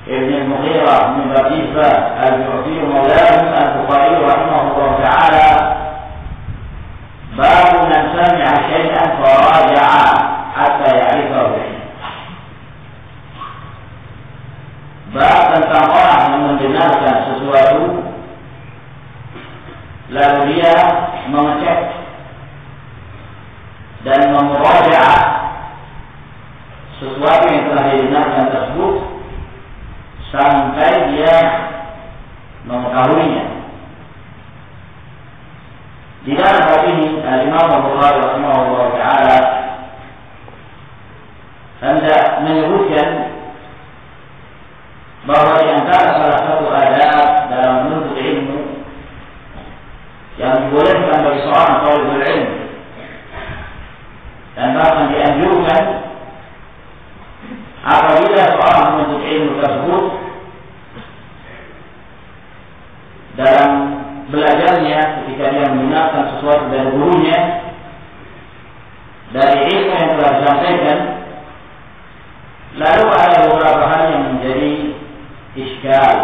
ابن المغيرة بن بطيفة الجعفي مولاه البخاري رحمه lalu dia mengecek dan memurajaah sesuatu yang telah didengarkan tersebut sampai dia mengetahuinya. Di dalam hal ini Al-Imam Al-Bukhari rahimahullah ta'ala hendak menyebutkan bahwa di antara salah satu adab dalam menuntut ilmu yang dibolehkan bagi seorang talibul ilmu dan bahkan dianjurkan apabila seorang menuntut ilmu tersebut dalam belajarnya ketika dia menggunakan sesuatu dari gurunya dari ilmu yang telah disampaikan, lalu ada beberapa hal yang menjadi iskal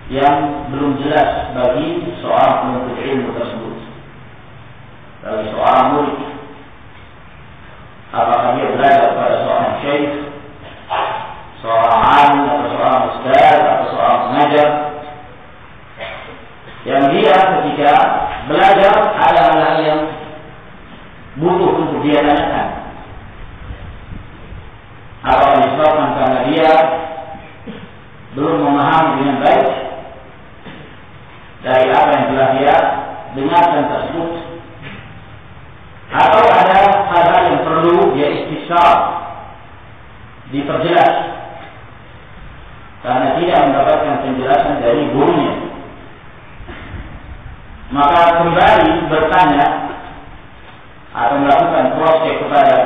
yang belum jelas bagi seorang penuntut ilmu tersebut, bagi seorang murid. Apakah dia belajar kepada seorang syekh, seorang alim, atau seorang ustaz, atau seorang pengajar, yang dia ketika belajar ada hal-hal yang butuh untuk dia tanyakan. Apakah disebabkan karena dia belum memahami dengan baik dari apa yang telah dia dengarkan tersebut, atau ada hal-hal yang perlu dia istisar, diperjelas karena tidak mendapatkan penjelasan dari gurunya. Maka kembali bertanya atau melakukan cross-check kepada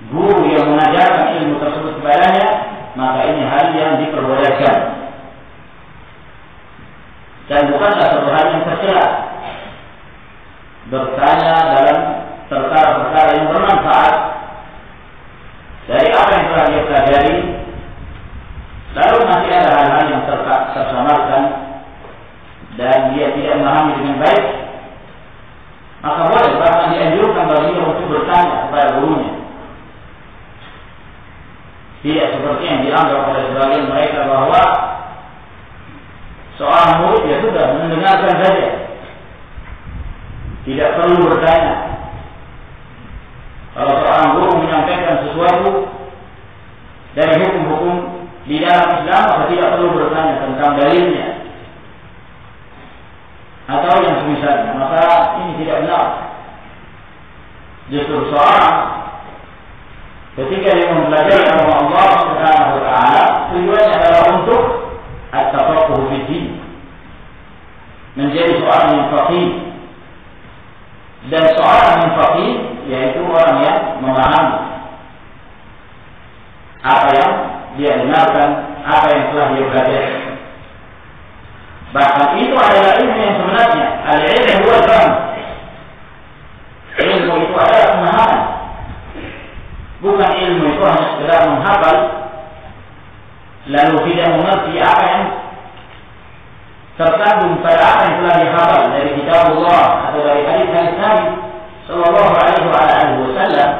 guru yang mengajarkan ilmu tersebut kepadanya, maka ini hal yang diperbolehkan dan bukanlah satu hal yang tercela. Bertanya dalam perkara-perkara yang bermanfaat dari apa yang telah dia pelajari, lalu masih ada hal-hal yang tersamarkan dan dia tidak memahami dengan baik, maka boleh bahkan dianjurkan baginya untuk bertanya kepada gurunya. Tidak seperti yang dianggap oleh sebagian mereka bahwa seorang murid ya sudah mendengarkan saja, tidak perlu bertanya. Kalau seorang guru menyampaikan sesuatu dari hukum-hukum di dalam Islam, maka tidak perlu bertanya tentang dalilnya atau yang semisalnya, maka ini tidak benar. Justru seorang ketika dia mempelajari agama Allah Subhanahu wa taala, tujuannya adalah untuk at-tafaqquh fi din, menjadi seorang yang faqih. Dan seorang yang faqih yaitu orang yang memahami apa yang dia dengarkan, apa yang telah dia pelajari. Bahkan itu adalah ilmu yang sebenarnya. Al-ilmu huwa al-fahm. Ilmu itu adalah pemahaman. Bukan ilmu itu hanya sekedar menghafal lalu tidak mengerti apa yang terkandung pada apa yang telah dihafal dari kitab Allah atau dari hadis-hadis Nabi sallallahu alaihi wasallam.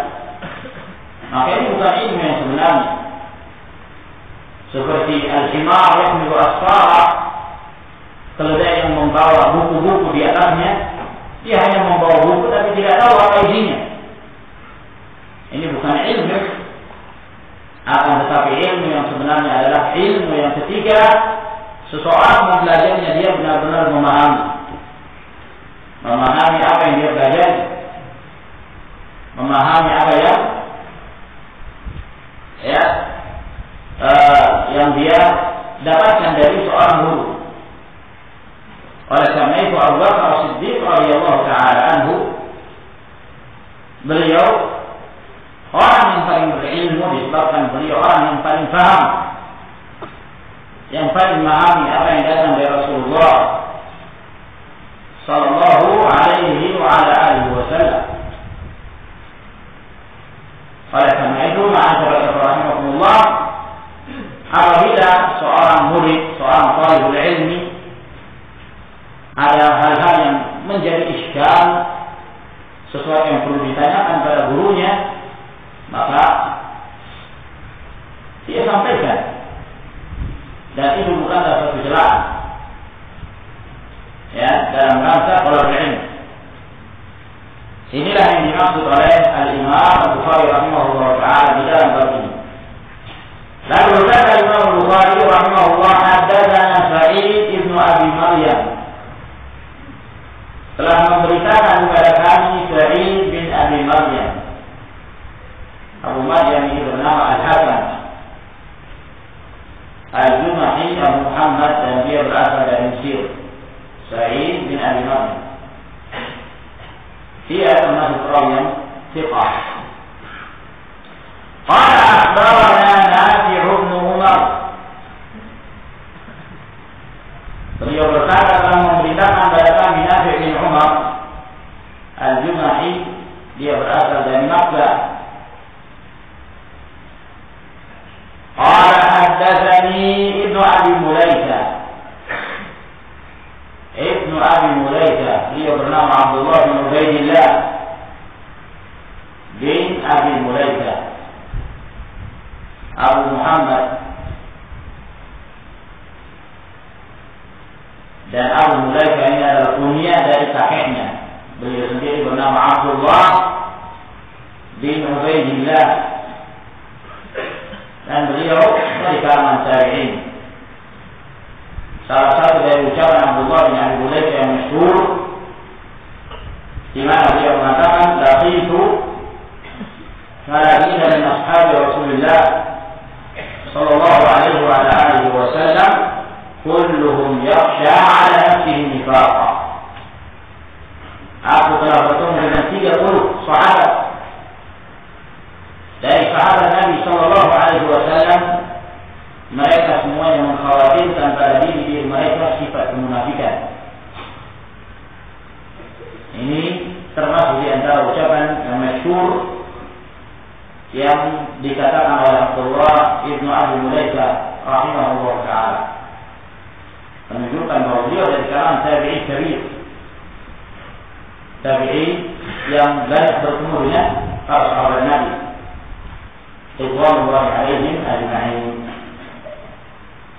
Maka ini bukan ilmu yang sebenarnya. Seperti al-himar yahmilu asfara, keledai yang membawa buku-buku di atasnya, dia hanya membawa buku tapi tidak tahu apa isinya. Ini bukan ilmu. Akan tetapi ilmu yang sebenarnya adalah ilmu yang ketika seseorang mempelajarinya dia benar-benar memahami apa yang dia pelajari, memahami apa yang dia dapatkan dari seorang guru. Oleh karena itu Abu Bakar As-Siddiq radhiyallahu taala anhu, beliau orang yang paling berilmu disebabkan beliau orang yang paling paham, yang paling memahami apa yang datang dari Rasulullah sallallahu alaihi wa ala alihi wasallam. Oleh karena itu, ma'asyiral rahimakumullah, apabila seorang murid, seorang talibul ilmi ada hal-hal yang menjadi iskal, sesuatu yang perlu ditanyakan pada gurunya, maka dia sampaikan. Dan itu bukanlah satu celaan. dalam rangka thalabul ilm. Inilah yang dimaksud oleh Al-Imam Al-Bukhari rahimahullah ta'ala di dalam bab ini. Lalu berkata Imam Al-Bukhari rahimahullah, haddatsana Sa'id ibn Abi Maryam, telah memberitakan kepada kami Sa'id bin Abi Maryam. Abu Maryam ini bernama Al-Hakam Al-Jumahi Abu Muhammad, dan dia berasal dari Mesir. Sa'id bin Abi Maryam, dia termasuk perawi yang thiqah. Qala akhbarana Nafi' bin Umar, beliau berkata telah memberitakan kepada kami Nafi' bin Umar Al-Jumahi, dia berasal dari Makkah. Qala haddatsani Ibnu Abi Mulaika, Ibnu Abi Mulaika, beliau bernama Abdullah bin Ubaidillah bin Abi Mulaika Abu Muhammad, dan Abu Mulaika ini adalah kunyah dari kakeknya. Beliau sendiri bernama Abdullah bin Ubaidillah, dan beliau dari kalangan tabi'in. Salah satu dari ucapan Abdullah bin Abi Mulaika yang masyhur, di mana beliau mengatakan, laqitu malaikatan min ashabi Rasulillah sallallahu alaihi wa alihi wasallam kulluhum yakhsha ala nafsihi nifaqa. Aku telah bertemu dengan 30 sahabat dari sahabat Nabi sallallahu alaihi wasallam, mereka semuanya mengkhawatirkan pada diri mereka sifat kemunafikan. Ini termasuk di antara ucapan yang masyhur yang dikatakan oleh Abdullah ibnu Abi Mulaika rahimahullah ta'ala, menunjukkan bahwa beliau dari kalangan tabi'in kabir, tabi'in yang banyak bertemu dengan para sahabat Nabi ridwanullahi alaihim ajma'in.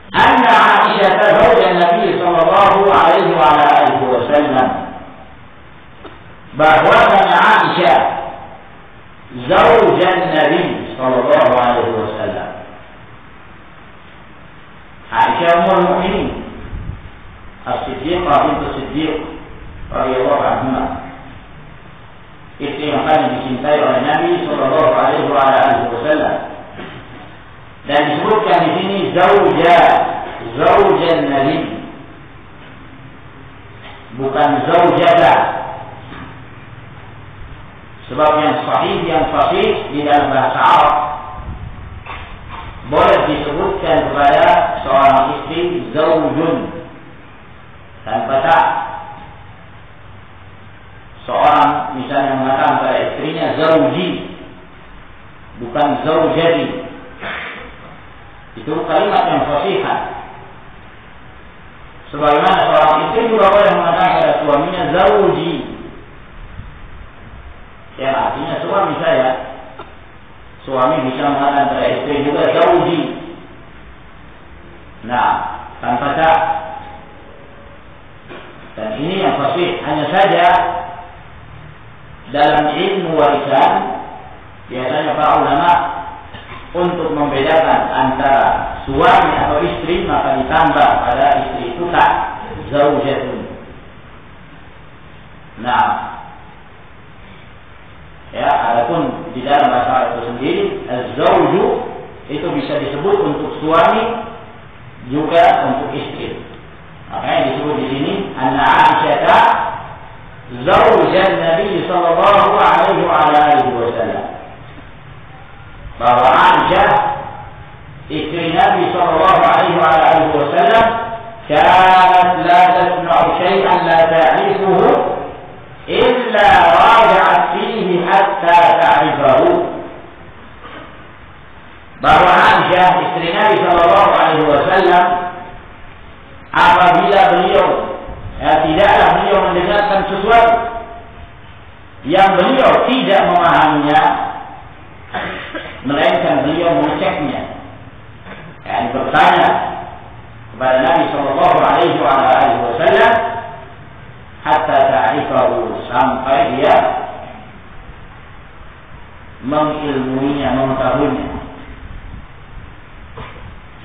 Anna Aisyah zawj Nabi sallallahu alaihi wa alihi wasallam, bahwasanya Aisyah zawj Nabi sallallahu alaihi wasallam, Aisyah ummul mukminin As-Siddiqah bint Siddiq radhiyallahu anha, istri yang paling dicintai oleh Nabi sallallahu alaihi wa alihi wasallam. Dan disebutkan di sini zaujan Nabi, bukan zaujata. Sebab yang sahih, yang fasih di dalam bahasa Arab, boleh disebutkan kepada seorang istri zaujun tanpa tak. Seorang misalnya mengatakan kepada istrinya zauji, bukan zaujati. Itu kalimat yang fasihah. Sebagaimana seorang istri juga boleh mengatakan kepada suaminya zauji, yang artinya suami saya. Suami bisa mengatakan kepada istri juga zauji. Nah, tanpa tak. Dan ini yang fasih. Hanya saja dalam ilmu warisan biasanya para ulama untuk membedakan antara suami atau istri, maka ditambah pada istri itu tak zaujatun. Nah, ya, adapun di dalam bahasa Arab itu sendiri, az-zauju itu bisa disebut untuk suami juga untuk istri. Makanya disebut di sini anna Aisyah zaujan Nabi sallallahu alaihi wa alihi wasallam, bahwa Aisyah istri Nabi sallallahu alaihi wa alihi wasallam kanat la tasma'u syai'an la ta'rifuhu illa raja'at fihi hatta ta'rifahu. Bahwa Aisyah istri Nabi sallallahu alaihi wasallam, apabila beliau tidaklah beliau mendengarkan sesuatu yang beliau tidak memahaminya, melainkan beliau mengeceknya, bertanya kepada Nabi sallallahu alaihi wasallam mengilmuinya, mengetahuinya.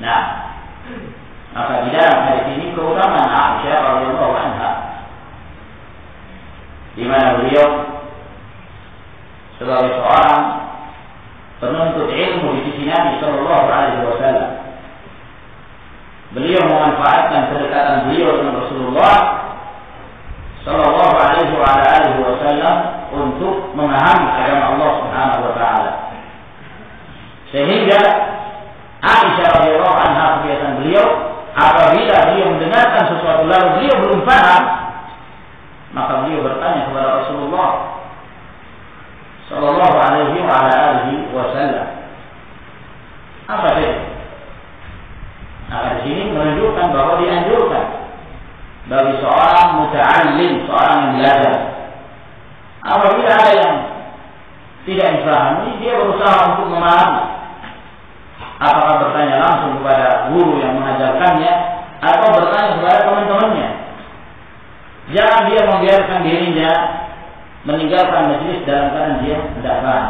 Nah, maka di dalam hadis ini keutamaan Aisyah radhiyallahu anha, di mana beliau sebagai seorang penuntut ilmu di sisi Nabi Shallallahu Alaihi Wasallam, beliau memanfaatkan kedekatan beliau dengan Rasulullah Shallallahu Alaihi Wasallam untuk memahami agama Allah Subhanahu Wa Taala, sehingga Aisyah radhiyallahu anha kebiasaan beliau apabila beliau mendengarkan sesuatu lalu beliau belum paham, maka beliau bertanya kepada Rasulullah Sallallahu Alaihi Wasallam, apa itu? Nah, di sini menunjukkan bahwa dianjurkan bagi seorang muta'allim, seorang yang belajar, apabila ada yang tidak dipahami, dia berusaha untuk memahami. Apakah bertanya langsung kepada guru yang mengajarkannya atau bertanya kepada teman-temannya. Jangan dia membiarkan dirinya meninggalkan majelis dalam keadaan dia tidak paham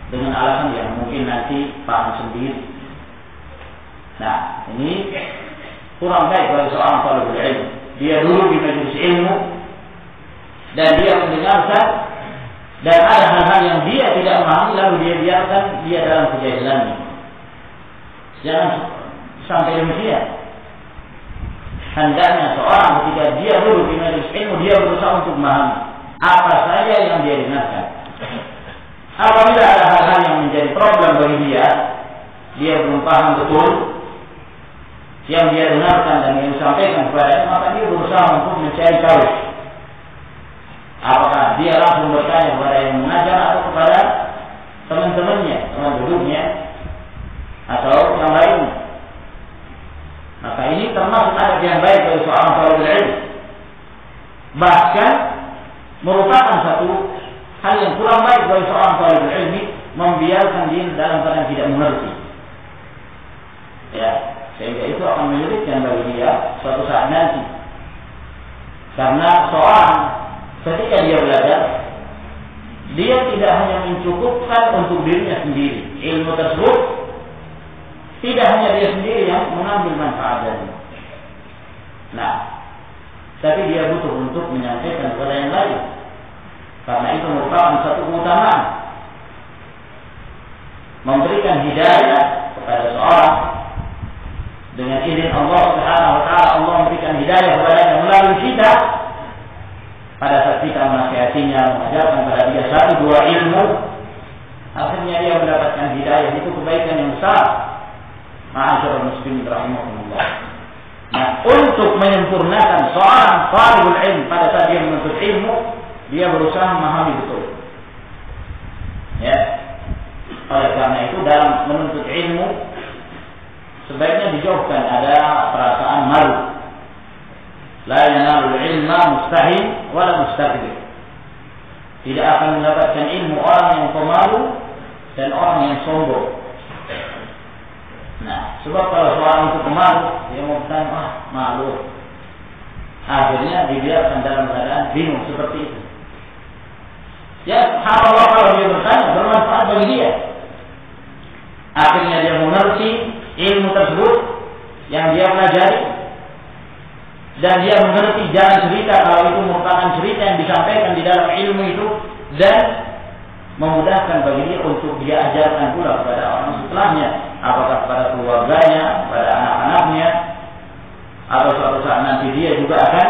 dengan alasan yang mungkin nanti paham sendiri. Nah, ini kurang baik bagi seorang talibul ilmu. Dia dulu di majelis ilmu dan dia mendengarkan, dan ada hal-hal yang dia tidak memahami lalu dia biarkan dia dalam kejahilannya. Jangan sampai demikian. Hendaknya seorang ketika dia dulu di majelis ilmu, dia berusaha untuk memahami apa saja yang dia dengarkan. Apabila ada hal-hal yang menjadi problem bagi dia belum paham betul yang dia dengarkan dan yang disampaikan kepadanya, maka dia berusaha untuk mencari tahu. Apakah dia langsung bertanya kepada yang mengajar atau kepada teman-temannya, teman duduknya, atau yang lainnya. Maka ini termasuk adab yang baik bagi seorang talibul ilmu. Bahkan merupakan satu hal yang kurang baik bagi seorang talibul ilmi membiarkan dia dalam keadaan tidak mengerti. Ya, sehingga itu akan menyulitkan bagi dia suatu saat nanti. Karena seorang ketika dia belajar, dia tidak hanya mencukupkan untuk dirinya sendiri. Ilmu tersebut tidak hanya dia sendiri yang mengambil manfaat dari. Nah, tapi dia butuh untuk menyampaikan kepada yang lain. Karena itu merupakan satu keutamaan. Memberikan hidayah kepada seorang dengan izin Allah Subhanahu wa taala, Allah memberikan hidayah kepadanya melalui kita. Pada saat kita menasihatinya, mengajarkan kepada dia satu dua ilmu, akhirnya dia mendapatkan hidayah, itu kebaikan yang besar. Ma'asyiral muslimin rahimakumullah. Nah, untuk menyempurnakan seorang talibul ilm pada saat dia menuntut ilmu, dia berusaha memahami betul. Ya. Oleh karena itu dalam menuntut ilmu sebaiknya dijauhkan ada perasaan malu. La yanalul ilma mustahil wala mustakbir. Tidak akan mendapatkan ilmu orang yang pemalu dan orang yang sombong. Nah, sebab kalau seorang itu pemalu, dia mau bertanya, malu. Akhirnya dibiarkan dalam keadaan bingung seperti itu. Ya, subhanallah, kalau dia bertanya, bermanfaat bagi dia. Akhirnya dia mengerti ilmu tersebut yang dia pelajari, dan dia mengerti jalan cerita kalau itu merupakan cerita yang disampaikan di dalam ilmu itu, dan memudahkan bagi dia untuk dia ajarkan pula kepada orang setelahnya, apakah kepada keluarganya, kepada anak-anaknya, atau suatu saat nanti dia juga akan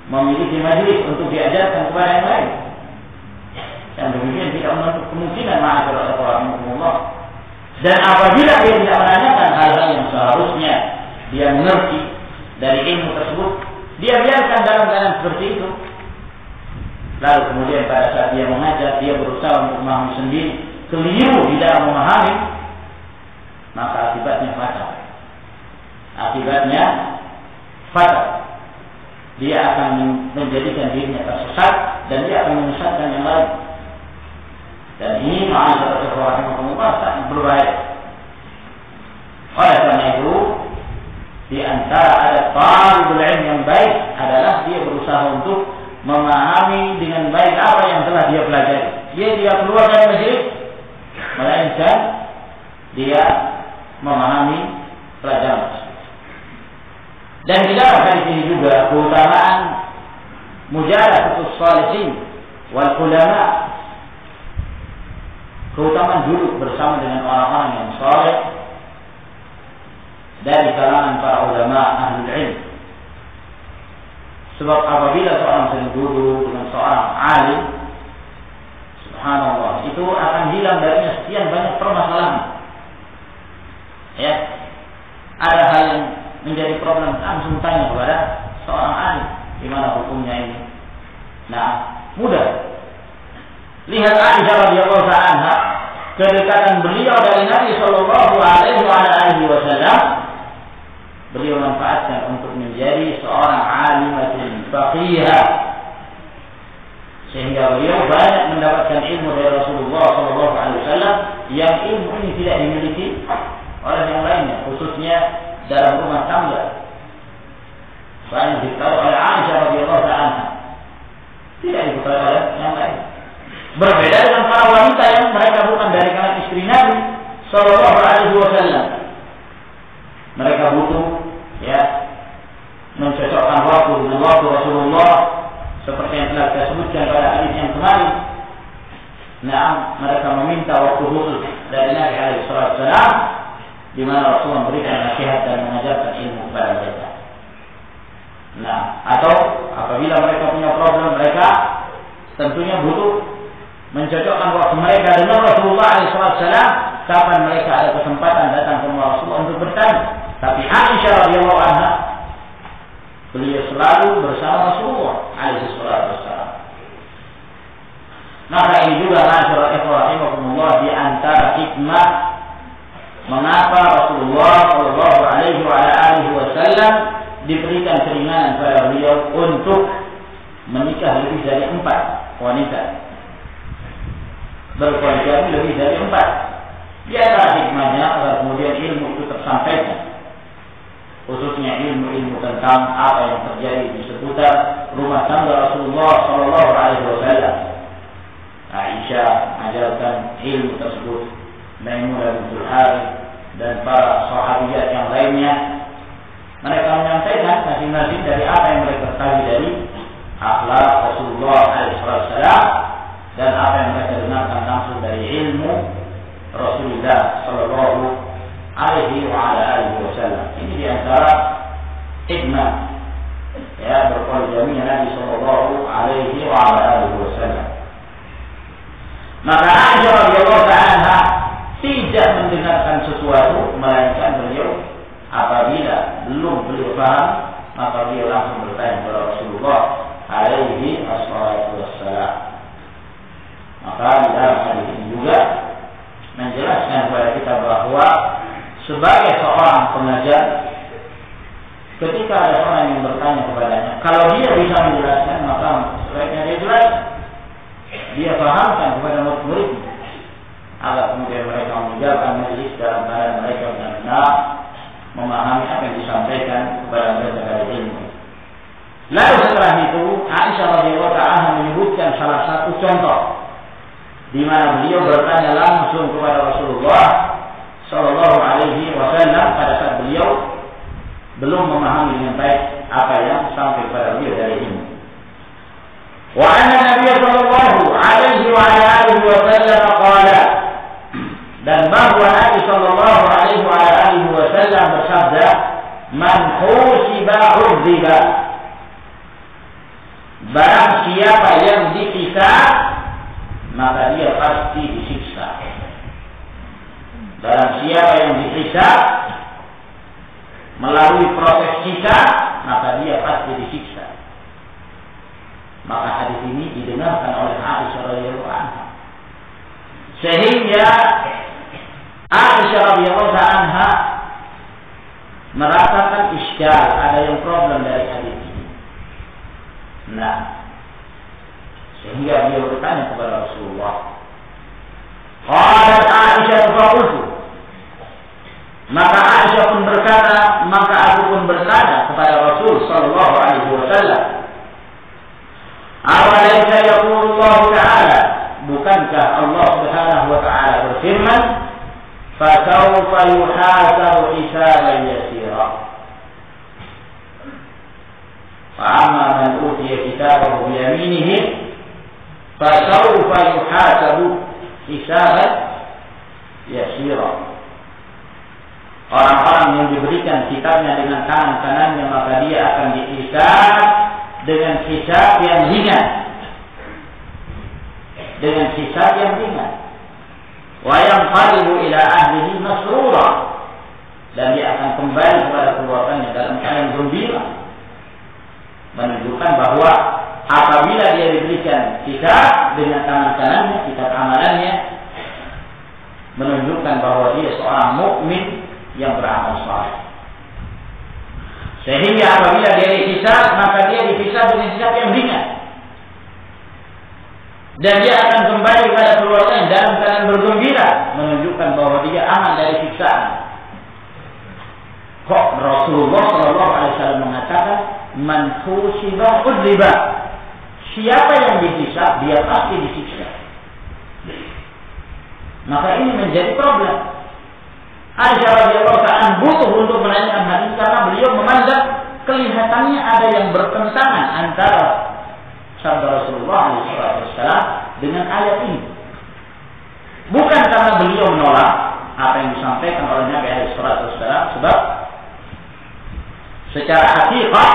memiliki majelis untuk diajarkan kepada yang lain. Yang demikian tidak menutup kemungkinan ma'asyiral rahimakumullah. Dan apabila dia tidak menanyakan hal-hal yang seharusnya dia mengerti dari ilmu tersebut, dia biarkan dalam keadaan seperti itu. Lalu kemudian pada saat dia mengajar, dia berusaha untuk memahami sendiri, keliru di dalam memahami, maka akibatnya fatal. Akibatnya fatal. Dia akan menjadikan dirinya tersesat dan dia akan menyesatkan yang lain. Dan ini ma'asyiral rahimakumullah sangat berbahaya. Oleh karena itu, di antara ada talibul ilm yang baik adalah dia berusaha untuk memahami dengan baik apa yang telah dia pelajari. Dia keluar dari majelis, melainkan dia memahami pelajaran tersebut. Dan di dalam hadis ini juga keutamaan mujalasatus shalihin wal ulama, keutamaan duduk bersama dengan orang-orang yang saleh dari kalangan para ulama ahli ilmu. Sebab apabila seorang sering duduk dengan seorang alim, subhanallah, itu akan hilang darinya sekian banyak permasalahan. Ya, ada hal yang menjadi problem, langsung tanya kepada seorang alim, gimana hukumnya ini. Nah, mudah. Lihat Aisyah radhiyallahu anha, kedekatan beliau dari Nabi sallallahu alaihi wasallam, beliau manfaatkan untuk menjadi seorang alimatun faqihah, sehingga beliau banyak mendapatkan ilmu dari Rasulullah sallallahu alaihi wasallam yang ilmu ini tidak dimiliki oleh yang lainnya, khususnya dalam rumah tangga. Banyak diketahui oleh Aisyah radhiyallahu anha, tidak diketahui oleh yang lain. Berbeda dengan para wanita yang mereka bukan dari kalangan istri Nabi sallallahu alaihi wasallam. Mereka butuh mencocokkan waktu dengan waktu Rasulullah, seperti yang telah kita sebutkan pada hadis yang kemarin. Nah, mereka meminta waktu khusus dari Nabi alaihi wasallam, di mana Rasulullah memberikan nasihat dan mengajarkan ilmu kepada mereka. Nah, atau apabila mereka punya problem, mereka tentunya butuh mencocokkan waktu mereka dengan Rasulullah SAW, kapan mereka ada kesempatan datang ke rumah Rasulullah untuk bertanya. Tapi Aisyah radhiyallahu anha, beliau selalu bersama Rasulullah SAW. Maka ini juga masyaallah rahimakumullah, di antara hikmah mengapa Rasulullah sallallahu alaihi wasallam diberikan keringanan pada beliau untuk menikah lebih dari 4 wanita. Berpoligami lebih dari 4. Di antara hikmahnya agar kemudian ilmu itu tersampaikan, khususnya ilmu-ilmu tentang apa yang terjadi di seputar rumah tangga Rasulullah sallallahu alaihi wasallam. Aisyah mengajarkan ilmu tersebut, Maimunah bintul Harith dan para sahabiat yang lainnya. Mereka menyampaikan masing-masing dari apa yang mereka ketahui dari akhlak Rasulullah SAW dan apa yang mereka dengarkan langsung dari ilmu Rasulullah Sallallahu Alaihi Wasallam. Ini diantara hikmah berpoligami Nabi Sallallahu Alaihi Wasallam. Maka Aisyah radhiyallahu anha tidak mendengarkan sesuatu melainkan beliau apabila belum beliau paham, maka beliau langsung bertanya kepada Rasulullah alaihi wassalam. Maka di dalam hadis ini juga menjelaskan kepada kita bahwa sebagai seorang pengajar, ketika ada orang yang bertanya kepadanya, kalau dia bisa menjelaskan, maka sebaiknya dia jelaskan, dia pahamkan kepada murid-muridnya, agar kemudian mereka meninggalkan majelis dalam keadaan mereka benar-benar memahami apa yang disampaikan kepada mereka dari ilmu. Lalu setelah itu Aisyah radhiyallahu anha menyebutkan salah satu contoh di mana beliau bertanya langsung kepada Rasulullah sallallahu alaihi wasallam pada saat beliau belum memahami dengan baik apa yang sampai kepada beliau dari ilmu. Wa anna Nabi sallallahu alaihi wasallam qala, dan bahwa Nabi sallallahu alaihi wasallam bersabda, man husiba udziba, barang siapa yang disiksa maka dia pasti disiksa. Barang siapa yang disiksa melalui proses siksa, maka dia pasti disiksa. Maka hadis ini didengarkan oleh Aisyah radhiyallahu anha, sehingga Aisyah radhiyallahu anha merasakan iskal, ada yang problem dari hadis ini. Nah, sehingga dia bertanya kepada Rasulullah. Qalat Aisyah faqultu, maka Aisyah pun berkata, maka aku pun bertanya kepada Rasul sallallahu alaihi wasallam, awalaysa yaqulullah ta'ala, bukankah Allah Subhanahu wa ta'ala berfirman, فسوف يحاسب حسابا يسيرا وأما من أوتي كتابه بيمينه فسوف يحاسب حسابا يسيرا. Orang-orang yang diberikan kitabnya dengan tangan kanannya, maka dia akan dihisab dengan hisab yang ringan. Dengan hisab yang ringan. Wa yanqalibu ila ahlihi masrura, dan dia akan kembali kepada keluarganya dalam keadaan gembira. Menunjukkan bahwa apabila dia diberikan kitab dengan tangan kanannya, kitab amalannya, menunjukkan bahwa dia seorang mukmin yang beramal saleh. Sehingga apabila dia dihisab, maka dia dihisab dengan hisab yang ringan. Dan dia akan kembali kepada keluarganya dalam keadaan bergembira, menunjukkan bahwa dia aman dari siksaan. Kok Rasulullah SAW mengatakan, man husiba udziba. Siapa yang dihisab, dia pasti disiksa. Maka ini menjadi problem. Aisyah radhiyallahu ta'ala butuh untuk menanyakan hal ini karena beliau memandang kelihatannya ada yang bertentangan antara sabda Rasulullah SAW dengan ayat ini. Bukan karena beliau menolak apa yang disampaikan oleh Nabi SAW, sebab secara hakikat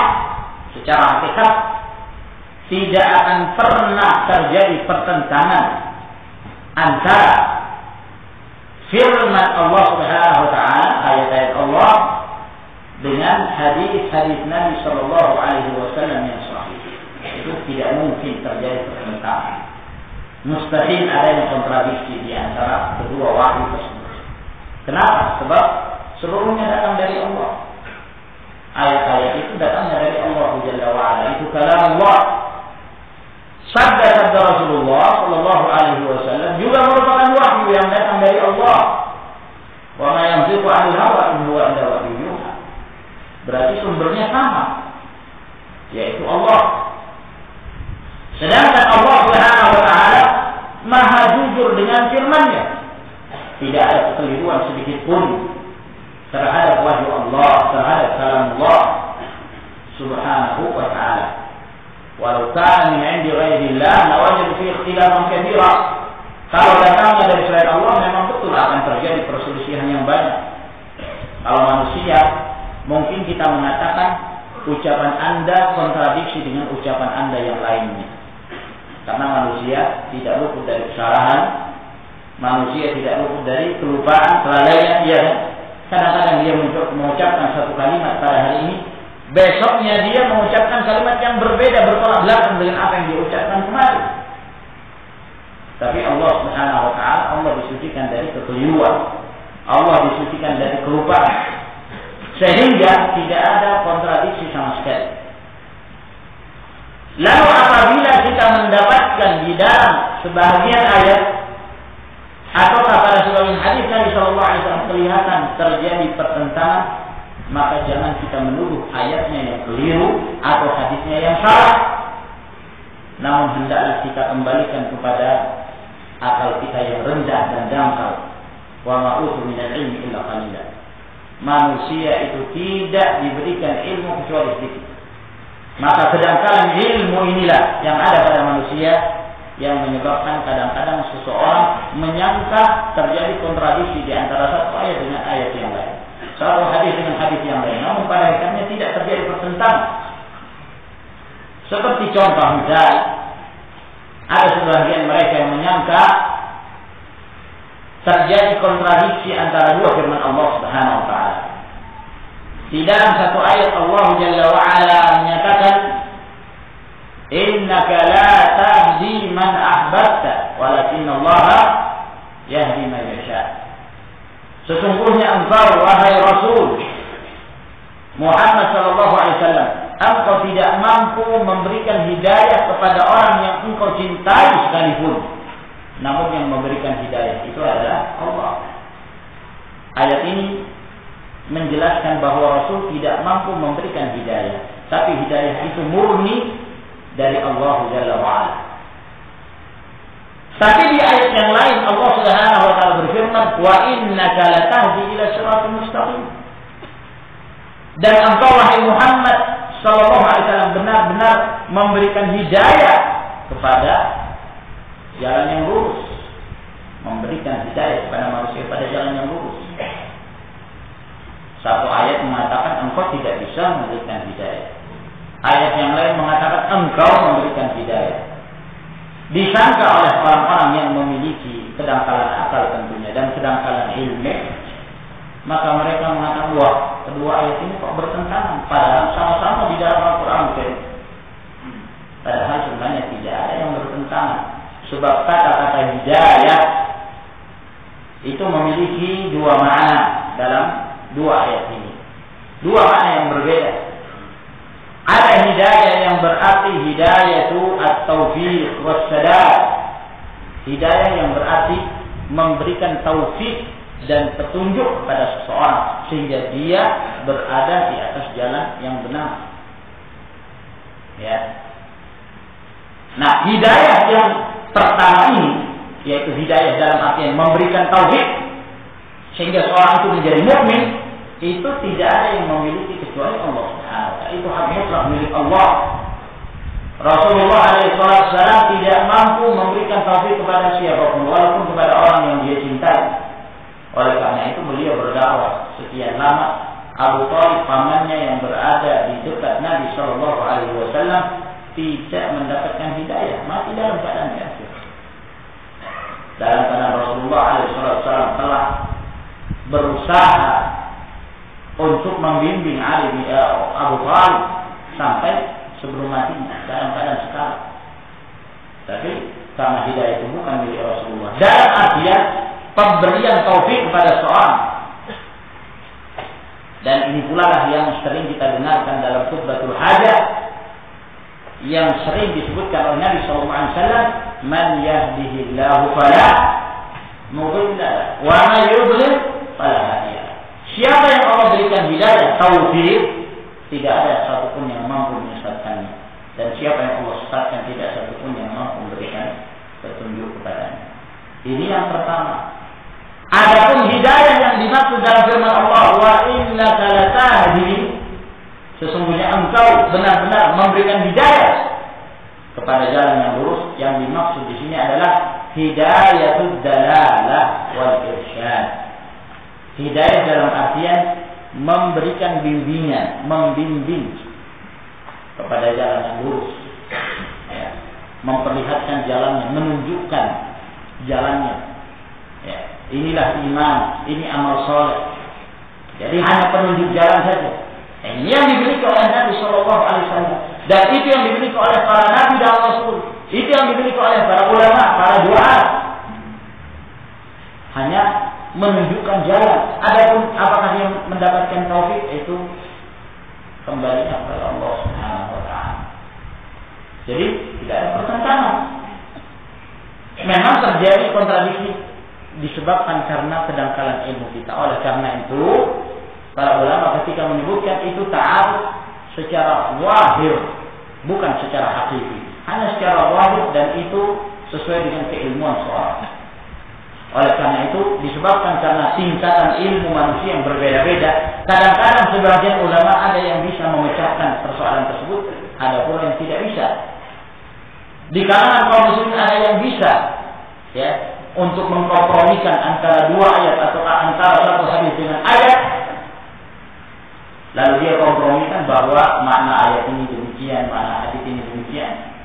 tidak akan pernah terjadi pertentangan antara firman Allah Subhanahu wa taala, ayat-ayat Allah, dengan hadis-hadis Nabi sallallahu alaihi wasallam yang sahih. Itu tidak mungkin terjadi pertentangan. Mustahil adanya kontradiksi di antara kedua wahyu tersebut. Kenapa? Sebab seluruhnya datang dari Allah. Ayat-ayat itu datangnya dari Allah Jalla wa Ala. Itu kalam Allah. Sabda-sabda Rasulullah sallallahu alaihi wasallam juga merupakan wahyu yang datang dari Allah. Wa ma yantiqu 'anil hawa in huwa illa wahyun yuha. Berarti sumbernya sama, yaitu Allah. Sedangkan Allah Subhanahu wa taala Maha jujur dengan firman-Nya. Tidak ada kekeliruan sedikit pun terhadap wahyu Allah, terhadap kalam Allah Subhanahu wa taala. Walau kana min 'indi ghairillah lawajadu fi ikhtilafan katsira. Kalau datangnya dari selain Allah, memang betul akan terjadi perselisihan yang banyak. Kalau manusia, mungkin kita mengatakan ucapan Anda kontradiksi dengan ucapan Anda yang lainnya. Karena manusia tidak luput dari kesalahan, manusia tidak luput dari kelupaan, kelalaian. Ya, kadang-kadang dia mengucapkan satu kalimat pada hari ini, besoknya dia mengucapkan kalimat yang berbeda, bertolak belakang dengan apa yang dia ucapkan kemarin. Tapi Allah Subhanahu wa taala, Allah disucikan dari kekeliruan, Allah disucikan dari kelupaan, sehingga tidak ada kontradiksi sama sekali. Lalu apabila kita mendapatkan di dalam sebahagian ayat atau pada sebagian hadis Nabi sallallahu alaihi wasallam kelihatan terjadi pertentangan, maka jangan kita menuduh ayatnya yang keliru atau hadisnya yang salah. Namun hendaklah kita kembalikan kepada akal kita yang rendah dan dangkal. Wa ma'utu minal ilmi illa qalila. Manusia itu tidak diberikan ilmu kecuali sedikit. Maka sedangkan ilmu inilah yang ada pada manusia yang menyebabkan kadang-kadang seseorang menyangka terjadi kontradiksi di antara satu ayat dengan ayat yang lain, satu hadis dengan hadis yang lain. Namun pada hakikatnya tidak terjadi pertentangan. Seperti contoh misal, ada sebagian mereka yang menyangka terjadi kontradiksi antara dua firman Allah Subhanahu wa taala. Di dalam satu ayat Allah Jalla wa Ala menyatakan, innaka la tahdi man ahbabta walakinna Allah yahdi man yasha. Sesungguhnya engkau wahai Rasul Muhammad sallallahu alaihi wasallam, engkau tidak mampu memberikan hidayah kepada orang yang engkau cintai sekalipun. Namun yang memberikan hidayah itu adalah Allah. Ayat ini menjelaskan bahwa Rasul tidak mampu memberikan hidayah, tapi hidayah itu murni dari Allah Jalla wa'ala. Tapi di ayat yang lain Allah Subhanahu wa taala berfirman, "Wa innaka latahdi ila siratal mustaqim." Dan engkau wahai Muhammad sallallahu alaihi wasallam benar-benar memberikan hidayah kepada jalan yang lurus. Memberikan hidayah kepada manusia pada jalan yang lurus. Satu ayat mengatakan engkau tidak bisa memberikan hidayah. Ayat yang lain mengatakan engkau memberikan hidayah. Disangka oleh orang-orang yang memiliki kedangkalan akal tentunya dan kedangkalan ilmu, maka mereka mengatakan, wah, kedua ayat ini kok bertentangan, padahal sama-sama di dalam Al-Quran. Padahal sebenarnya tidak ada yang bertentangan, sebab kata-kata hidayah itu memiliki dua makna dalam dua ayat ini, dua makna yang berbeda. Ada hidayah yang berarti hidayatu at-taufiq was-sadad. Hidayah yang berarti memberikan taufik dan petunjuk kepada seseorang sehingga dia berada di atas jalan yang benar. Ya. Nah, hidayah yang pertama ini yaitu hidayah dalam artian memberikan taufik sehingga seorang itu menjadi mukmin, itu tidak ada yang memiliki kecuali Allah Subhanahu wa taala. Itu hak mutlak milik Allah. Rasulullah SAW tidak mampu memberikan taufik kepada siapapun, walaupun kepada orang yang dia cintai. Oleh karena itu beliau berdakwah sekian lama. Abu Thalib, pamannya yang berada di dekat Nabi SAW, tidak mendapatkan hidayah, mati dalam keadaan kafir. Dalam keadaan Rasulullah SAW telah berusaha untuk membimbing Abu Thalib sampai sebelum matinya dalam keadaan sekarang. Tapi karena hidayah itu bukan milik Rasulullah. Dalam artian pemberian taufik kepada seorang. Dan ini pula lah yang sering kita dengarkan dalam khutbatul hajah, yang sering disebutkan oleh Nabi SAW, man yahdihillahu fala mudilla wa man yudlil fala hadiya. Siapa yang Allah berikan hidayah, taufik, tidak ada satupun yang mampu menyesatkannya. Dan siapa yang Allah sesatkan, tidak satupun yang mampu memberikan petunjuk kepadanya. Ini yang pertama. Adapun hidayah yang dimaksud dalam firman Allah, wa innaka latahdi, sesungguhnya engkau benar-benar memberikan hidayah kepada jalan yang lurus. Yang dimaksud di sini adalah hidayatud dalalah wal irsyad. Hidayah dalam artian memberikan bimbingan, membimbing kepada jalan yang lurus, ya. Memperlihatkan jalannya, menunjukkan jalannya. Ya. Inilah iman, ini amal soleh. Jadi hanya penunjuk jalan saja. Ini yang dimiliki oleh Nabi SAW, dan itu yang dimiliki oleh para nabi dan rasul. Itu yang dimiliki oleh para ulama, para du'a. Hanya menunjukkan jalan. Adapun apakah dia mendapatkan taufik, itu kembali kepada Allah Subhanahu wa taala. Jadi tidak ada pertentangan. Memang terjadi kontradiksi disebabkan karena kedangkalan ilmu kita. Oleh karena itu para ulama ketika menyebutkan itu ta'aruf secara wahir, bukan secara hakiki, hanya secara wahir, dan itu sesuai dengan keilmuan seorang. Oleh karena itu disebabkan karena tingkatan ilmu manusia yang berbeda-beda. Kadang-kadang sebagian ulama ada yang bisa memecahkan persoalan tersebut, ada pula yang tidak bisa. Di kalangan kaum muslimin ada yang bisa, ya, untuk mengkompromikan antara dua ayat atau antara satu hadis dengan ayat. Lalu dia kompromikan bahwa makna ayat ini demikian, makna hadis ini demikian.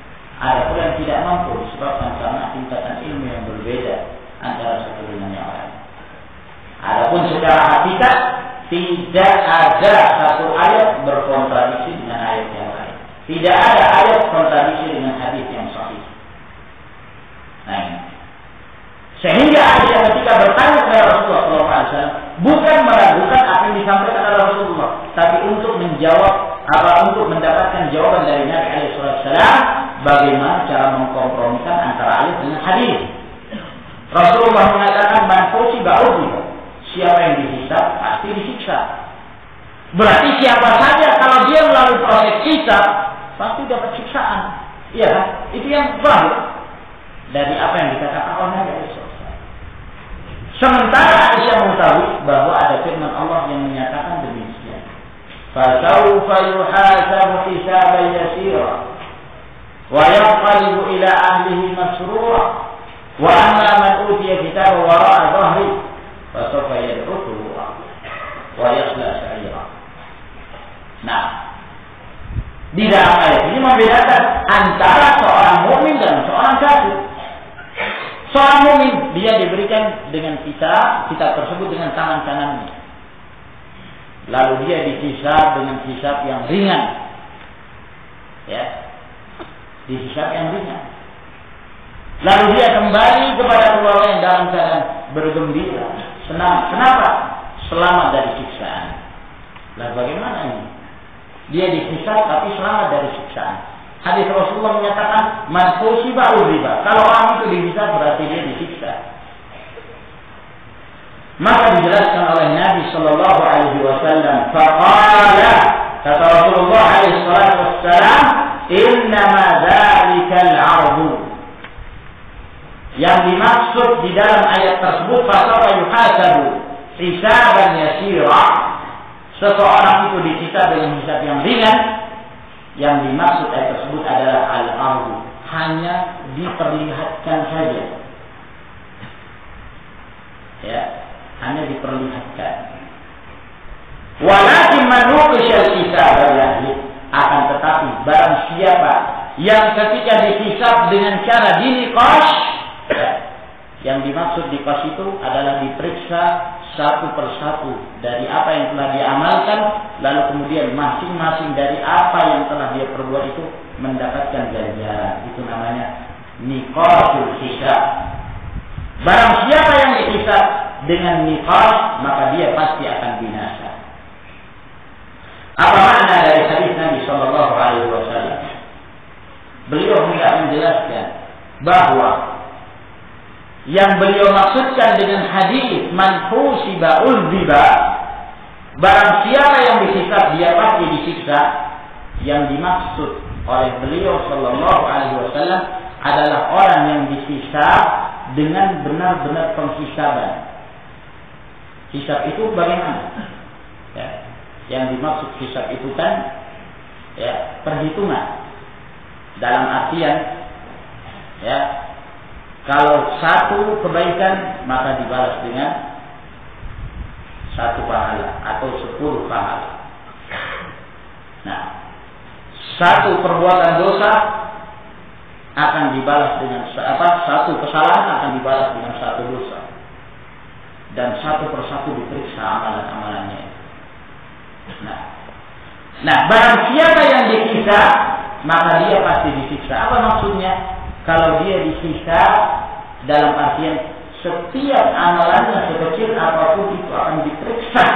Ada pula yang tidak mampu disebabkan karena tingkatan ilmu yang berbeda antara satu dengan yang lain. Adapun secara hakikat tidak ada satu ayat berkontradiksi dengan ayat yang lain. Tidak ada ayat kontradiksi dengan hadis yang sahih. Nah ini. Sehingga ada ketika bertanya kepada Rasulullah SAW, bukan meragukan apa yang disampaikan oleh Rasulullah, tapi untuk menjawab, untuk mendapatkan jawaban dari Nabi SAW, bagaimana cara mengkompromikan antara ayat dengan hadis. Rasulullah mengatakan, man fusiba udzib, siapa yang dihisab pasti disiksa. Berarti siapa saja kalau dia melalui proses hisab pasti dapat siksaan. Iya, itu yang paham. dari apa yang dikatakan oleh Nabi SAW. Sementara Aisyah mengetahui bahwa ada firman Allah yang menyatakan demikian. Fasawfa yuhasabu hisaban yasira wa yanqalibu ila ahlihi masrura wa amma man utiya kitabahu wara'a dhahri fasawfa yad'u thubura wa yasla sa'ira. Nah, di dalam ayat ini membedakan antara seorang mukmin dan seorang kafir. Seorang mukmin dia diberikan dengan kitab tersebut dengan tangan kanannya. Lalu dia dihisab dengan hisab yang ringan. Ya. Dihisab yang ringan. Lalu dia kembali kepada keluarga yang dalam keadaan bergembira, senang. Kenapa? Selamat dari siksaan. Lalu bagaimana ini? Dia dihisab tapi selamat dari siksaan. Hadis Rasulullah menyatakan man usiba riba. Kalau orang itu dihisab berarti dia disiksa. Maka dijelaskan oleh Nabi sallallahu alaihi wasallam, faqala, kata Rasulullah alaihi wasallam, innama dzalikal 'ardu. Yang dimaksud di dalam ayat tersebut fasawfa yuhasabu hisaban yasira. Seseorang itu dihisab dengan hisab yang ringan. Yang dimaksud ayat tersebut adalah al-ardu, hanya diperlihatkan saja. Ya, hanya diperlihatkan. Walakin man nuqishal hisab akan tetapi barang siapa yang ketika dihisab dengan cara diniqash, yang dimaksud diqash itu adalah diperiksa satu persatu dari apa yang telah dia amalkan, lalu kemudian masing-masing dari apa yang telah dia perbuat itu mendapatkan ganjaran. Itu namanya niqashul hisab. Barang siapa yang dihisab dengan niqash, maka dia pasti akan binasa. Apa makna dari hadis Nabi sallallahu alaihi wasallam? Beliau hendak menjelaskan bahwa yang beliau maksudkan dengan hadis man husiba ulziba, barang siapa yang dihisab dia pasti disiksa, yang dimaksud oleh beliau sallallahu alaihi wasallam adalah orang yang dihisab dengan benar-benar penghisaban. Hisab itu bagaimana? Ya, yang dimaksud hisab itu kan ya perhitungan, dalam artian ya, kalau satu kebaikan maka dibalas dengan satu pahala atau 10 pahala. Nah, satu perbuatan dosa akan dibalas dengan satu kesalahan akan dibalas dengan satu dosa, dan satu persatu diperiksa amalan-amalannya. Nah, barang siapa yang disiksa maka dia pasti disiksa. Apa maksudnya? Kalau dia disiksa dalam artian setiap amalannya sekecil apapun itu akan diperiksa,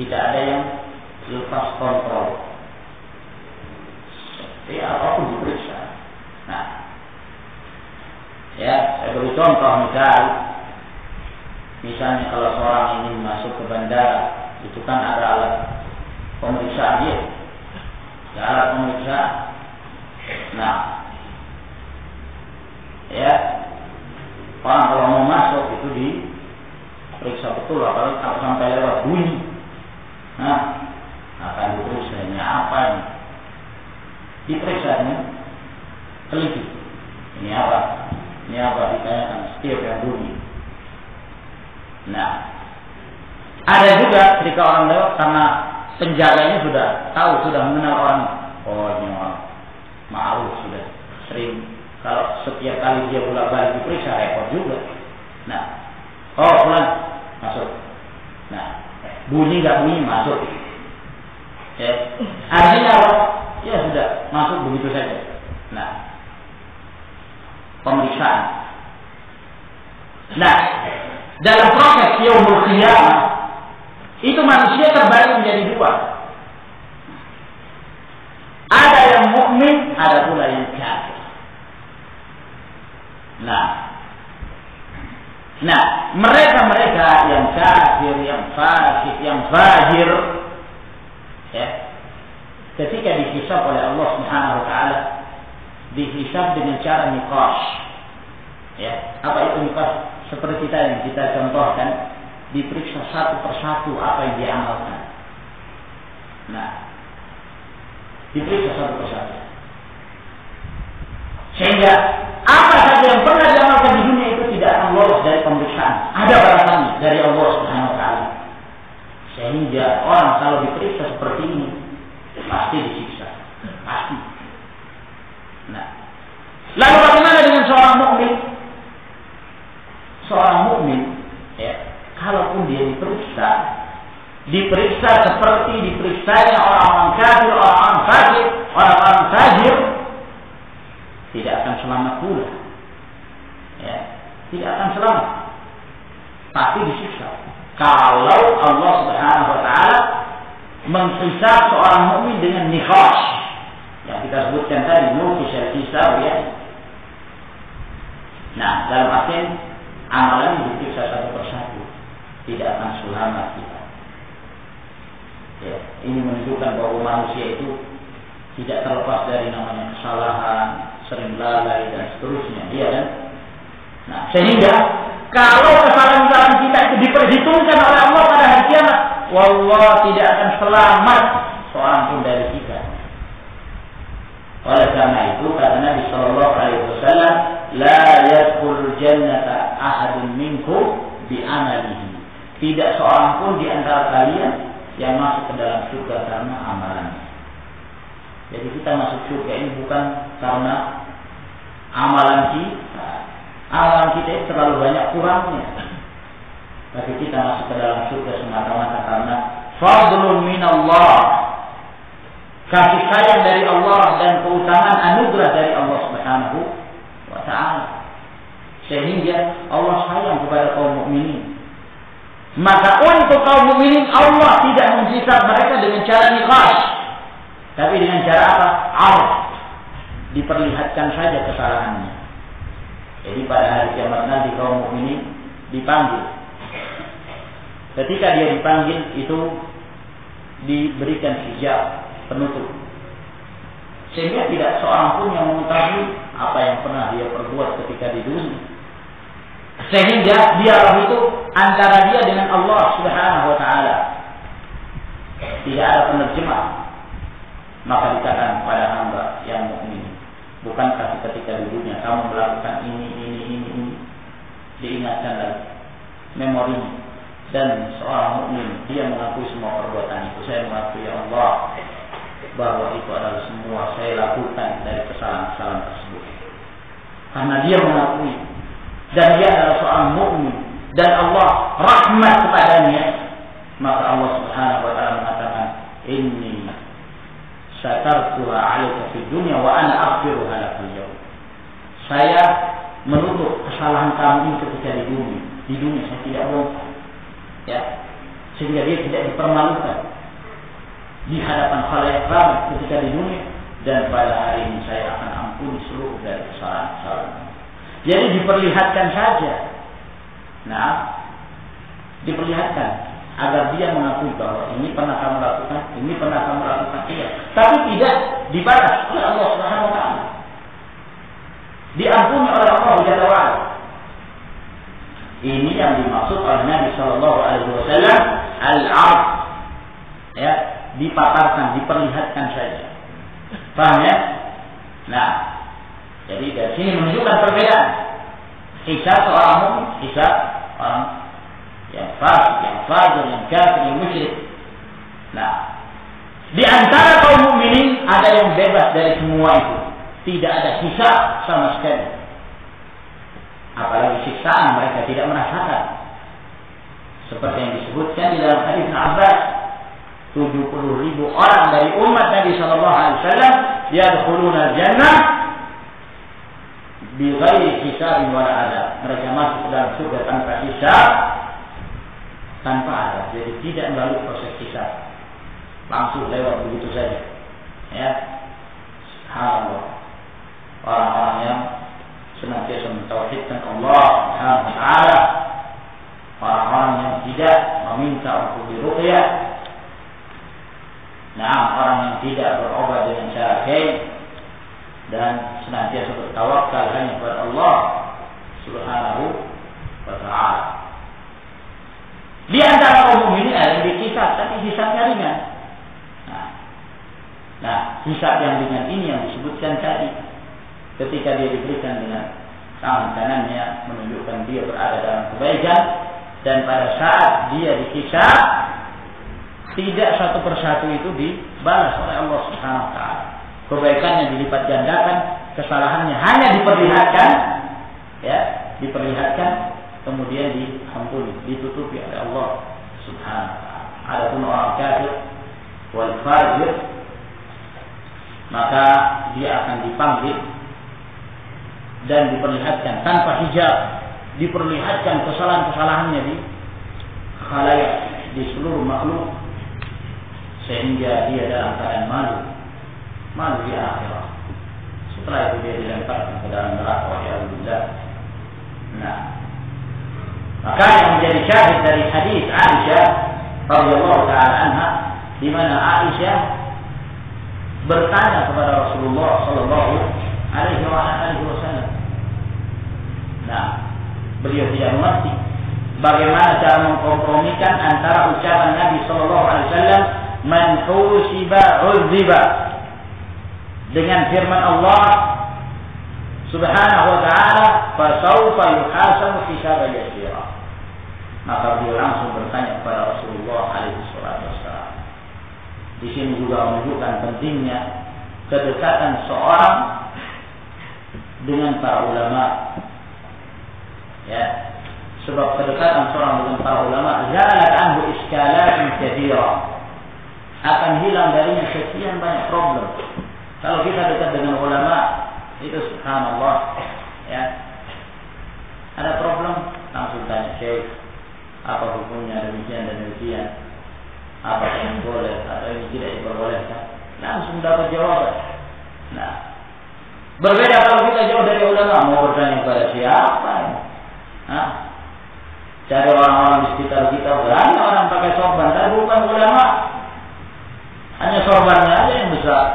tidak ada yang lepas kontrol. Setiap apapun diperiksa. Nah, ya, saya beri contoh misalnya kalau seorang ingin masuk ke bandara, itu kan ada alat pemeriksaan dia, alat pemeriksaan. Nah, ya, orang kalau mau masuk itu diperiksa betul, apalagi kalau sampai lewat bunyi. Nah, akan diperiksa apa ini? Diperiksa teliti. Ini apa? Ini apa? Ditanyakan setiap yang bunyi. Nah, ada juga ketika orang lewat karena penjaganya sudah tahu, sudah mengenal orang. Oh, ini orang ma'ruf, sudah sering. Kalau setiap kali dia bolak-balik diperiksa repot juga. Nah, oh pulang masuk. Nah, bunyi nggak bunyi masuk. Ya, artinya apa? Ya sudah masuk begitu saja. Nah, pemeriksaan. Nah, dalam proses yaumul qiyamah itu manusia terbagi menjadi dua. Ada yang mukmin, ada pula yang kafir. Nah, mereka yang kafir, yang fasik, yang fajir, ya, ketika dihisab oleh Allah Subhanahu wa taala, dihisab dengan cara niqash. Ya, apa itu nifas? Seperti yang kita contohkan, diperiksa satu persatu apa yang dia amalkan. Nah, diperiksa satu persatu. Sehingga apa saja yang pernah diamalkan di dunia itu tidak akan lolos dari pemeriksaan. Ada balasannya dari Allah Subhanahu wa taala. Sehingga orang kalau diperiksa seperti ini pasti disiksa. Pasti. Nah, lalu bagaimana dengan seorang mukmin? Seorang mukmin, ya, kalaupun dia diperiksa seperti diperiksanya orang-orang kafir, orang-orang fasik, orang-orang fajir, tidak akan selamat pula. Ya, tidak akan selamat. Pasti disiksa. Kalau Allah Subhanahu wa taala menghisab seorang mukmin dengan niqash yang kita sebutkan tadi, nuqishal hisab, ya. Nah, dalam artian amalan diperiksa satu persatu, tidak akan selamat kita. Ya, ini menunjukkan bahwa manusia itu tidak terlepas dari namanya kesalahan, sering lalai dan seterusnya, iya kan? Nah, sehingga kalau kesalahan kita itu diperhitungkan oleh Allah pada hari kiamat, wallah tidak akan selamat seorang pun dari kita. Oleh karena itu kata Nabi Shallallahu Alaihi Wasallam, la yadkhulul jannata ahadun minkum bi amalihi. Tidak seorang pun di antara kalian yang masuk ke dalam surga karena amalannya. Jadi kita masuk surga ini bukan karena amalan kita. Amalan kita itu terlalu banyak kurangnya. Tapi kita masuk ke dalam surga semata-mata karena fadlun minallah, kasih sayang dari Allah dan keutamaan anugerah dari Allah Subhanahu wa taala. Sehingga Allah sayang kepada kaum mukminin. Maka untuk kaum mukminin Allah tidak menghisab mereka dengan cara niqash, tapi dengan cara apa? Arf. Diperlihatkan saja kesalahannya. Jadi pada hari kiamat nanti kaum mukminin dipanggil. Ketika dia dipanggil itu diberikan hijab penutup, sehingga tidak seorang pun yang mengetahui apa yang pernah dia perbuat ketika di dunia. Sehingga dialog itu antara dia dengan Allah Subhanahu wa taala. Tidak ada penerjemah. Maka dikatakan kepada hamba yang mukmin, bukankah ketika di dunia kamu melakukan ini, diingatkan lagi memorinya. Dan seorang mukmin dia mengakui semua perbuatan itu. Saya mengakui ya Allah bahwa itu adalah semua saya lakukan dari kesalahan-kesalahan tersebut. Karena dia mengakui dan dia adalah seorang mukmin dan Allah rahmat kepadanya, maka Allah Subhanahu wa taala mengatakan, inni satartuha 'alaika fid dunya wa ana aghfiruha laka al-yawm. Saya menutup kesalahan kamu ini ketika di dunia. Di dunia saya tidak bongkar. Ya. Sehingga dia tidak dipermalukan di hadapan khalayak ramai ketika di dunia, dan pada hari ini saya akan ampuni seluruh dari kesalahan-kesalahan. Jadi diperlihatkan saja. Nah, diperlihatkan agar dia mengakui bahwa ini pernah kamu lakukan, ini pernah kamu lakukan, iya. Tapi tidak dibalas oleh Allah Subhanahu wa taala. Diampuni oleh Allah Jalla wa ala. Ini yang dimaksud oleh Nabi Shallallahu Alaihi Wasallam al-'arf, ya, dipaparkan, diperlihatkan saja. Paham ya? Nah, jadi dari sini menunjukkan perbedaan hisab seorang mukmin, hisab orang yang fasik, yang fajir, yang kafir, yang musyrik. Nah, di antara kaum mukminin ada yang bebas dari semua itu, tidak ada hisab sama sekali. Apalagi siksaan mereka tidak merasakan. Seperti yang disebutkan di dalam hadis Abbas, 70.000 orang dari umat Nabi Sallallahu Alaihi Wasallam yadkhuluna jannah bighairi hisab wala adab. Mereka masuk ke dalam surga tanpa hisab, tanpa adab. Jadi tidak melalui proses hisab, langsung lewat begitu saja. Ya, subhanallah. Orang-orang yang senantiasa mentauhidkan Allah Subhanahu wa taala, orang-orang yang tidak meminta untuk diruqyah. Nah, orang yang tidak berobat dengan cara gaib dan senantiasa bertawakal hanya kepada Allah, Subhanahu wa ta'ala. Di antara kaum mukminin ada yang dihisab, tapi hisabnya ringan. Nah, hisab yang ringan ini yang disebutkan tadi, ketika dia diberikan dengan tangan kanannya menunjukkan dia berada dalam kebaikan, dan pada saat dia dihisab tidak satu persatu itu dibalas oleh Allah Subhanahu wa ta'ala. Kebaikannya dilipat gandakan, kesalahannya hanya diperlihatkan, ya, diperlihatkan, kemudian diampuni, ditutupi oleh Allah Subhanahu wa ta'ala. Adapun orang kafir wal fajir, maka dia akan dipanggil dan diperlihatkan tanpa hijab, diperlihatkan kesalahan-kesalahannya di khalayak, di seluruh makhluk, sehingga dia dalam keadaan malu di akhirat. Setelah itu dia dilemparkan ke dalam neraka, wa'alaikumsalam. Nah, maka yang menjadi syahid dari hadis Aisyah radhiyallahu taala anha, di mana Aisyah bertanya kepada Rasulullah sallallahu alaihi wasallam. Nah, beliau tidak mengerti bagaimana cara mengkompromikan antara ucapan Nabi sallallahu alaihi wasallam, "Man husiba uziba," dengan firman Allah Subhanahu wa ta'ala, "Fasawfa yuhasabu hisaban yasira." Maka beliau langsung bertanya kepada Rasulullah alaihi wasallam. Di sini juga menunjukkan pentingnya kedekatan seorang dengan para ulama. Ya, sebab kedekatan seorang dengan para ulama zalat anhu iskalatun katsira, akan hilang darinya sekian banyak problem. Kalau kita dekat dengan ulama, itu subhanallah, ya, ada problem langsung tanya syekh, apa hukumnya demikian dan demikian, apa yang boleh atau yang tidak diperbolehkan, langsung dapat jawaban. Nah, berbeda kalau kita jauh dari ulama, mau bertanya kepada siapa? Cari orang-orang di sekitar kita, banyak orang pakai sorban, tapi bukan ulama, hanya sorbannya aja yang besar.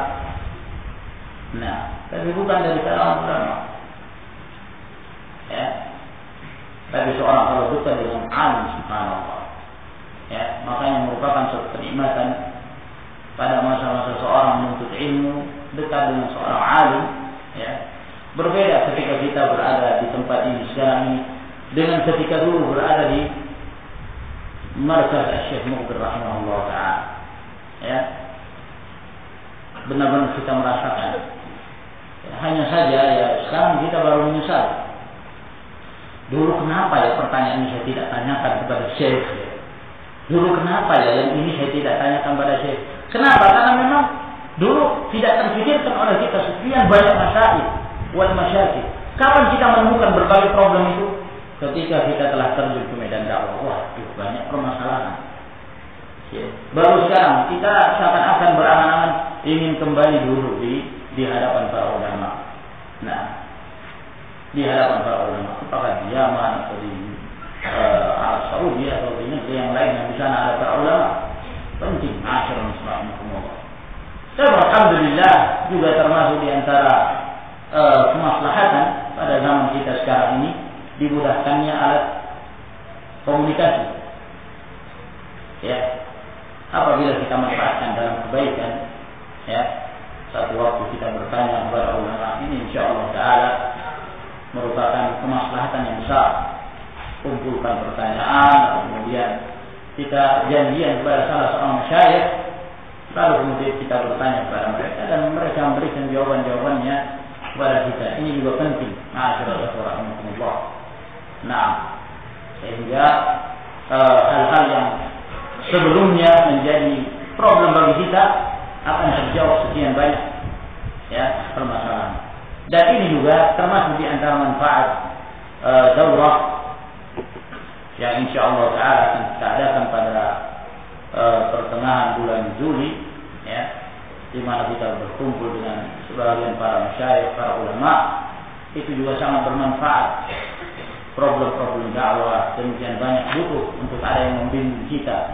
Nah, tapi bukan dari kalangan ulama. Ya, tapi seorang kalau dekat dengan alim, subhanallah, ya, makanya merupakan suatu kenikmatan pada masa-masa seorang menuntut ilmu dekat dengan seorang alim. Ya, berbeda ketika kita berada di tempat ini sekarang ini dengan ketika dulu berada di markaz Syekh Muqbil rahimahullah ta'ala. Ya, benar-benar kita merasakan. Hanya saja ya sekarang kita baru menyesal. Dulu kenapa ya pertanyaan ini saya tidak tanyakan kepada Syekh? Dulu kenapa ya yang ini saya tidak tanyakan kepada Syekh? Kenapa? Karena memang dulu tidak terpikirkan oleh kita sekian banyak masail wal masyakil. Kapan kita menemukan berbagai problem itu? Ketika kita telah terjun ke medan dakwah. Wah, banyak permasalahan. Ya. Baru sekarang kita seakan-akan berangan-angan ingin kembali dulu di hadapan para ulama. Nah, di hadapan para ulama, apakah di Yaman atau di Arab Saudi atau di negeri yang lain yang di sana ada para ulama, penting. Masyaallah, subhanallah. Dan alhamdulillah juga termasuk di antara kemaslahatan pada zaman kita sekarang ini dimudahkannya alat komunikasi. Ya, apabila kita manfaatkan dalam kebaikan, ya. Satu waktu kita bertanya kepada ulama, ini insyaallah ta'ala merupakan kemaslahatan yang besar. Kumpulkan pertanyaan, kemudian kita janjian kepada salah seorang masyayikh, lalu kemudian kita bertanya kepada mereka dan mereka memberikan jawaban-jawabannya kepada kita. Ini juga penting. Masyaallah. Nah, sehingga hal-hal yang sebelumnya menjadi problem bagi kita akan terjawab sekian banyak, ya, permasalahan. Dan ini juga termasuk di antara manfaat daurah yang insyaallah ta'ala akan kita adakan pada pertengahan bulan Juli, ya, di mana kita berkumpul dengan sebagian para masyayikh, para ulama. Itu juga sangat bermanfaat. Problem-problem dakwah demikian banyak, butuh untuk ada yang membimbing kita,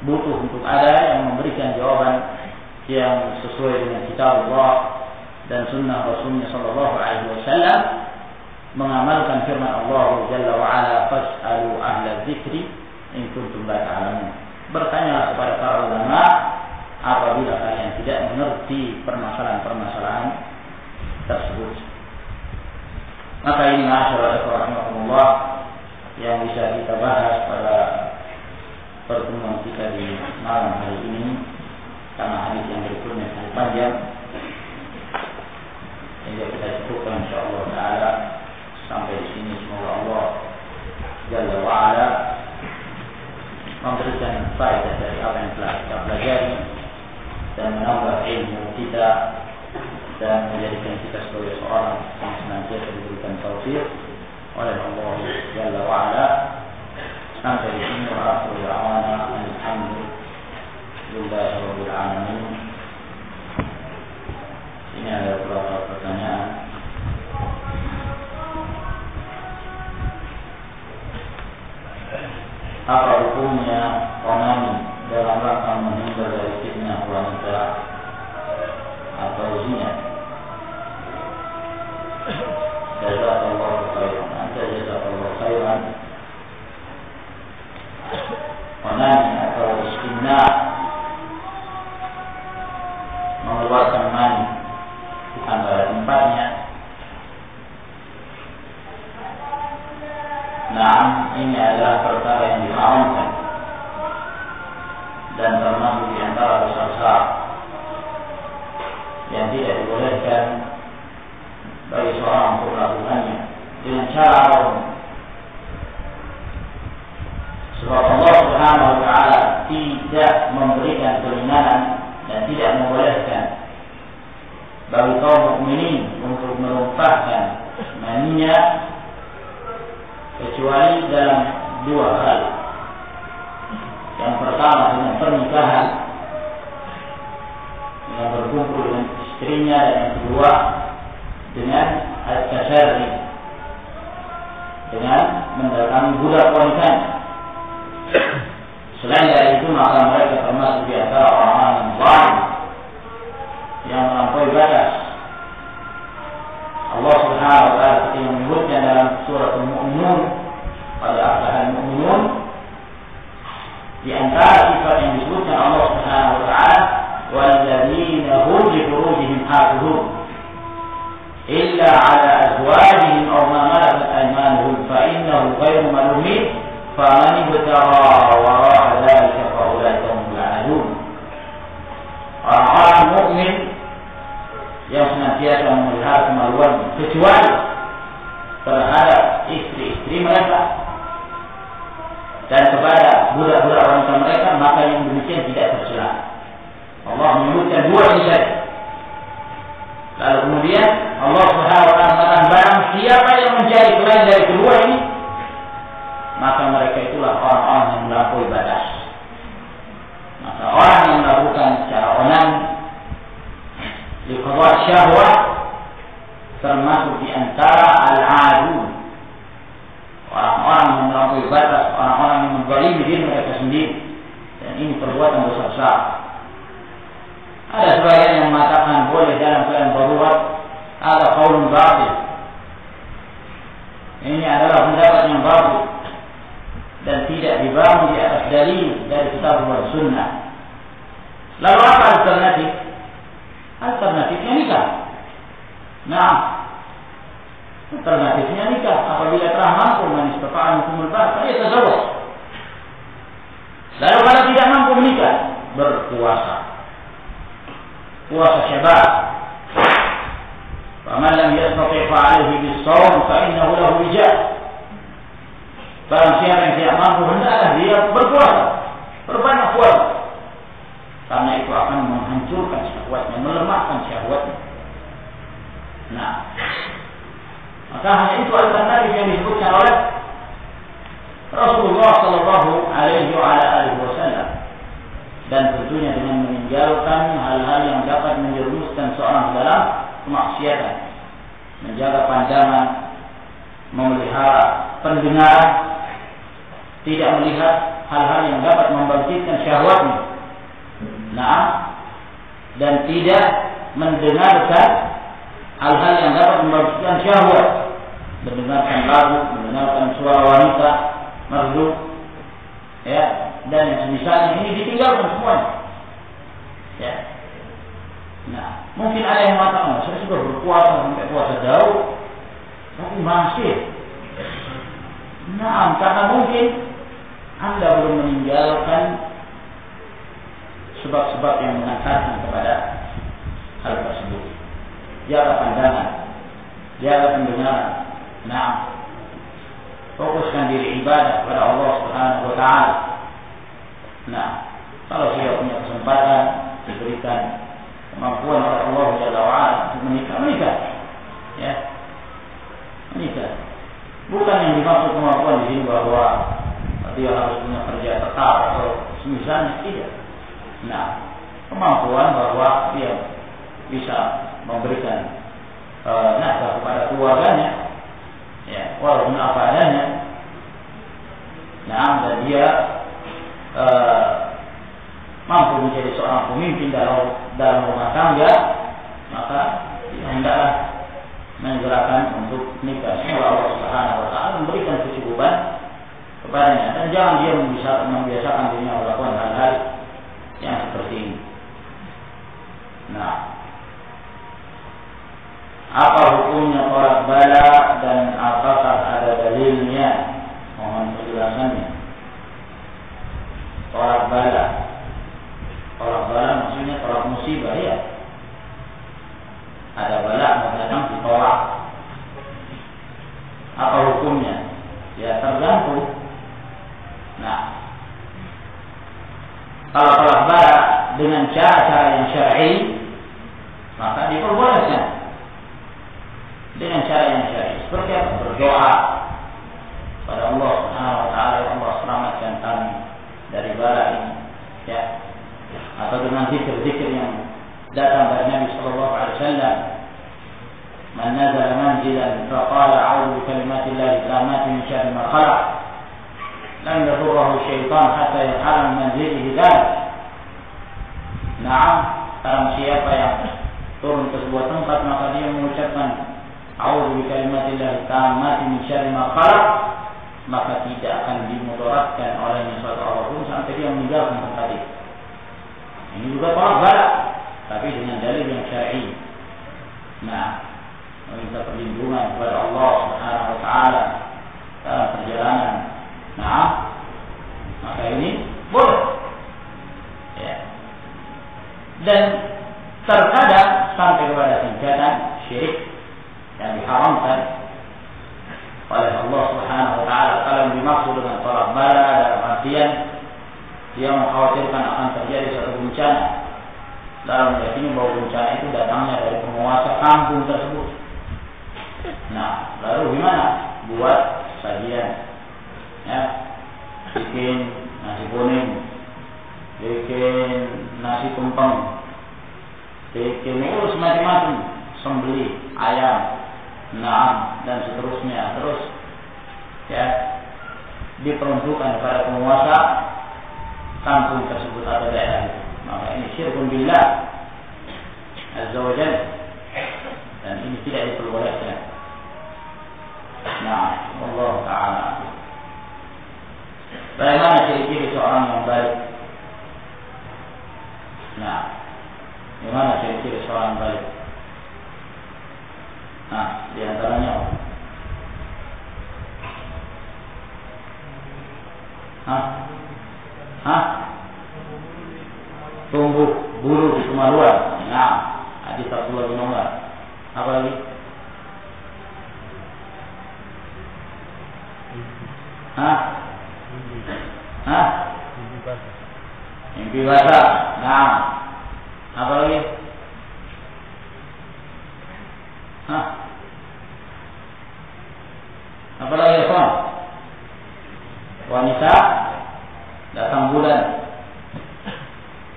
butuh untuk ada yang memberikan jawaban yang sesuai dengan kitab Allah dan sunnah Rasulnya sallallahu alaihi wasallam, mengamalkan firman Allah Jalla wa Ala, fas'alu ahla dzikri in kuntum la ta'lamun. Bertanyalah kepada para ulama apabila kalian tidak mengerti permasalahan-permasalahan tersebut. Maka ini masyaallah rahimakumullah yang bisa kita bahas pada pertemuan kita di malam hari ini, karena hadis yang berikutnya sangat panjang. Sehingga kita cukupkan insyaallah taala sampai di sini. Semoga Allah Jalla wa Ala memberikan faedah dari apa yang telah kita pelajari dan menambah ilmu kita dan menjadikan kita sebagai seorang yang senantiasa diberikan taufik oleh Allah Jalla wa Ala. Sampai di sini wa akhiru da'wana alhamdulillahi rabbil alamin. Ini ada beberapa pertanyaan. Apa hukumnya onani dalam rangka menghindar dari fitnah wanita atau zina? Jazakallahu khairan. Jazakallahu khairan. Onani atau istimna, mengeluarkan mani bukan pada tempatnya. Nah, ini adalah perkara yang diharamkan dan termasuk di antara dosa-dosa yang tidak dibolehkan bagi seorang untuk melakukannya dengan cara apapun. Sebab Allah Subhanahu wa taala tidak memberikan keringanan dan tidak membolehkan bagi kaum mukminin untuk menumpahkan maninya kecuali dalam dua hal. Yang pertama dengan pernikahan, dengan berkumpul dengan istrinya, dan yang kedua dengan al-tasarri, dengan mendatangi budak wanitanya. Selain dari itu, maka mereka termasuk di antara orang-orang yang zalim, yang melampaui batas. Allah Subhanahu wa taala seperti menyebutnya dalam surah Al-Mu'minun pada ayat Al-Mu'minun, di antara sifat yang disebutkan Allah Subhanahu wa taala, walladzina hum li furujihim hafizun illa ala azwajihim aw ma malakat aymanuhum fa innahu ghayru malumin faman ibtagha wara'a dzalika fa ulaika humul aadun. Orang-orang mukmin yang senantiasa memelihara kemaluan kecuali terhadap istri-istri mereka dan kepada budak-budak wanita mereka, maka yang demikian tidak tercela. Allah menyebutkan dua ini saja. Lalu kemudian Allah Subhanahu wa taala mengatakan, barang siapa yang mencari selain dari kedua ini, maka mereka itulah orang-orang yang melampaui batas. Maka orang yang melakukan secara onani di qada syahwat termasuk di antara al-'adun, orang-orang yang melampaui batas, orang-orang yang menzalimi diri mereka sendiri, dan ini perbuatan dosa besar. Ada sebagian yang mengatakan boleh dalam keadaan darurat, ada qaulun batil. Ini adalah pendapat yang batil dan tidak dibangun di atas dalil dari kitab dan sunnah. Lalu apa alternatif? Alternatifnya nikah. Nah, alternatifnya nikah. Apabila telah mampu menistafa'an hukumul ba'd, ya tazawwaj. Lalu kalau tidak mampu menikah, berpuasa. Puasa syabab. Faman lam yastati' fa'alaihi bis-shaum fa innahu lahu wijah. Barang siapa yang tidak mampu, hendaklah dia berpuasa, berbanyak puasa. Karena itu akan menghancurkan syahwatnya, melemahkan syahwatnya. Nah, maka hanya itu alternatif yang disebutkan oleh Rasulullah Sallallahu Alaihi Wasallam, dan tentunya dengan meninggalkan hal-hal yang dapat menjerumuskan seorang dalam kemaksiatan, menjaga pandangan, memelihara pendengaran, tidak melihat hal-hal yang dapat membangkitkan syahwatnya. Nah, dan tidak mendengarkan hal-hal yang dapat membangkitkan syahwat. mendengarkan lagu, mendengarkan suara wanita, merdu, ya, dan yang semisalnya ini ditinggalkan semuanya. Ya. Nah, mungkin ada yang mengatakan, saya sudah berpuasa sampai puasa jauh, tapi masih. Nah, karena mungkin Anda belum meninggalkan sebab-sebab yang mengantarkan kepada hal tersebut. Jaga pandangan, jaga pendengaran. Nah, fokuskan diri ibadah kepada Allah Subhanahu wa taala. Nah, kalau dia punya kesempatan diberikan kemampuan oleh Allah Jalla wa Ala untuk menikah. Ya. Menikah. Bukan yang dimaksud kemampuan di sini bahwa dia harus punya kerja tetap atau semisalnya, tidak. Nah, kemampuan bahwa dia bisa memberikan nafkah kepada keluarganya, ya, walaupun apa adanya. Nah, dan dia mampu menjadi seorang pemimpin dalam rumah tangga, maka hendaklah menggerakkan untuk nikah. Semoga Allah Subhanahu wa taala memberikan kecukupan kepadanya, dan jangan dia membiasakan dirinya melakukan hal-hal yang seperti ini. Nah, apa hukumnya tolak bala dan apakah ada dalilnya? Mohon penjelasannya. Tolak bala maksudnya tolak musibah, ya. Ada bala mau datang ditolak. Apa hukumnya? Ya tergantung. Nah, kalau tolak bala dengan cara-cara yang syar'i, maka diperbolehkan dengan cara yang syar'i. Seperti apa? Berdoa pada Allah Subhanahu wa taala, ya Allah selamatkan kami dari bala ini, ya. Atau dengan zikir-zikir yang datang dari Nabi sallallahu alaihi wasallam, man nazala manzilan faqala a'udzu bikalimatillahi tammati min syarri ma khalaq lam yadurruhu syaitan hatta yahram manzilihi dzalik. Nah, barang siapa yang turun ke sebuah tempat maka dia mengucapkan a'udzu bikalimatillahi tammati min syarri ma khalaq, maka tidak akan dimudaratkan olehnya suatu apapun sampai dia meninggalkan tempat itu. Ini juga tolak bala, tapi dengan dalil yang syar'i. Nah, meminta perlindungan kepada Allah Subhanahu wa taala dalam perjalanan. Nah, maka ini boleh. Ya. Dan terkadang sampai kepada tingkatan syirik yang diharamkan oleh Allah Subhanahu wa taala. Kalau dimaksud dengan tolak bala dalam artian dia mengkhawatirkan akan terjadi suatu bencana, dalam meyakini bahwa bencana itu datangnya dari penguasa kampung tersebut. Nah, lalu gimana? Buat sajian, ya, bikin nasi kuning, bikin nasi tumpeng, bikin macam-macam, sembelih ayam, nah, dan seterusnya. Terus, ya, diperuntukkan kepada penguasa kampung tersebut atau daerah itu. Maka ini syirkun billah azza wa jalla, dan ini tidak diperbolehkan. Nah, Allah taala. Bagaimana ciri-ciri seorang yang baik? Nah, bagaimana ciri-ciri seorang yang baik? Nah, di antaranya tumbuh bulu di kemaluan. Nah, hadis Abdullah bin Umar. Apa lagi? Mimpi basah. Nah, apa lagi? Apa lagi, ya, wanita datang bulan.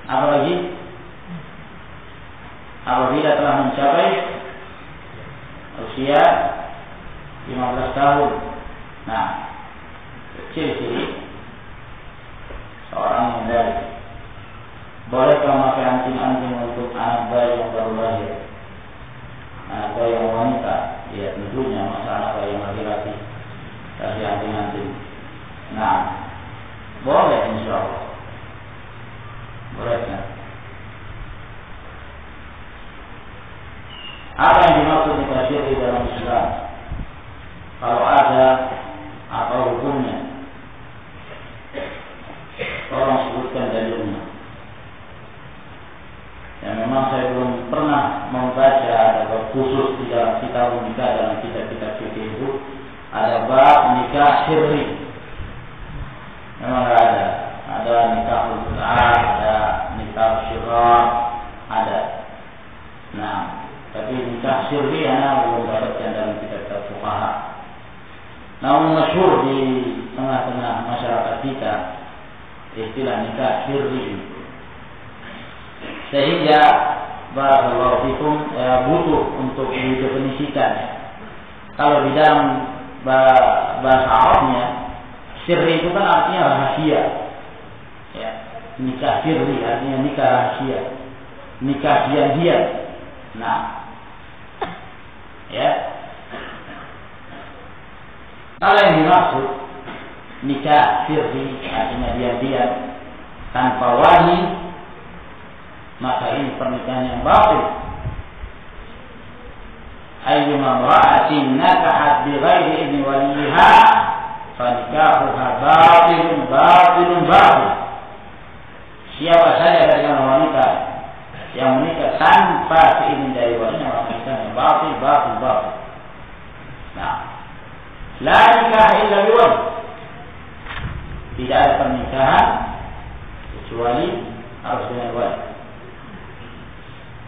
Apa lagi? Apabila telah mencapai usia 15 tahun. Nah, ciri-ciri seorang yang baik. Bolehkah memakai anting-anting untuk anak bayi yang baru lahir? Anak bayi yang wanita? Ya, tentunya masa anak bayi yang lagi nikah syir'i dalam Islam? Kalau ada, apa hukumnya? Tolong sebutkan dalilnya. Ya, memang saya belum pernah membaca ada bab khusus di dalam kitab nikah, dalam kitab-kitab fikih itu ada bab nikah syir'i. Memang tidak ada. Ada nikah ul'ah, ada nikah syirar, ada. Nah, tapi nikah syir'i ana belum dapatkan dalam kitab-kitab fuqaha. Namun masyhur di tengah-tengah masyarakat kita istilah nikah syir'i. Sehingga barakallahu fikum butuh untuk didefinisikan. Kalau di dalam bahasa Arabnya syir'i itu kan artinya rahasia. Ya, nikah syir'i artinya nikah rahasia. Nikah diam-diam. Nah, ya. Kalau yang dimaksud nikah syir'i artinya diam-diam tanpa wali, maka ini pernikahan yang batil. Ayyuma imra'atin nakahat bighairi idzni waliha fa nikahuha batilun batil. Siapa saja dari wanita yang menikah tanpa seizin dari walinya, maka nikahnya batil. Nah, la nikah illa biwali. Tidak ada pernikahan kecuali harus dengan wali.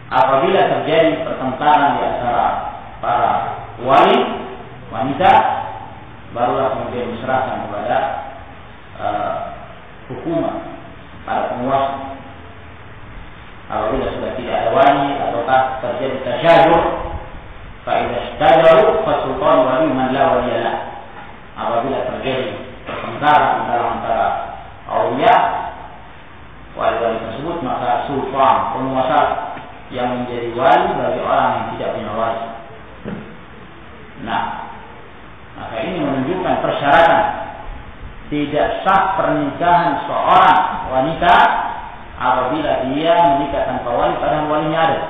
Apabila terjadi pertentangan di antara para wali wanita, barulah kemudian diserahkan kepada hukuman para penguasa. Apabila sudah tidak ada wali ataukah terjadi tasyajur, fa idza istajaru fa sultan wali man la waliya. Apabila terjadi pertengkaran antara aulia wali-wali tersebut, maka sultan penguasa yang menjadi wali bagi orang yang tidak punya wali. Nah, maka ini menunjukkan persyaratan tidak sah pernikahan seorang wanita apabila dia menikah tanpa wali padahal walinya ada.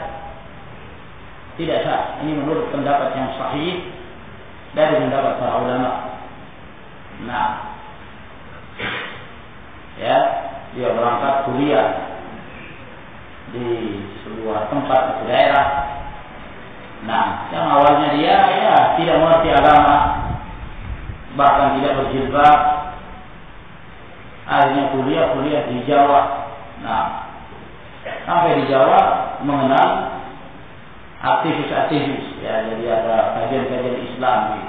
Tidak sah. Ini menurut pendapat yang sahih dari pendapat para ulama. Nah, ya, dia berangkat kuliah di sebuah tempat di daerah. Nah, yang awalnya dia tidak mengerti agama, bahkan tidak berjilbab. Akhirnya kuliah di Jawa. Nah, sampai di Jawa mengenal aktivis-aktivis. Ya, jadi ada kajian-kajian Islam di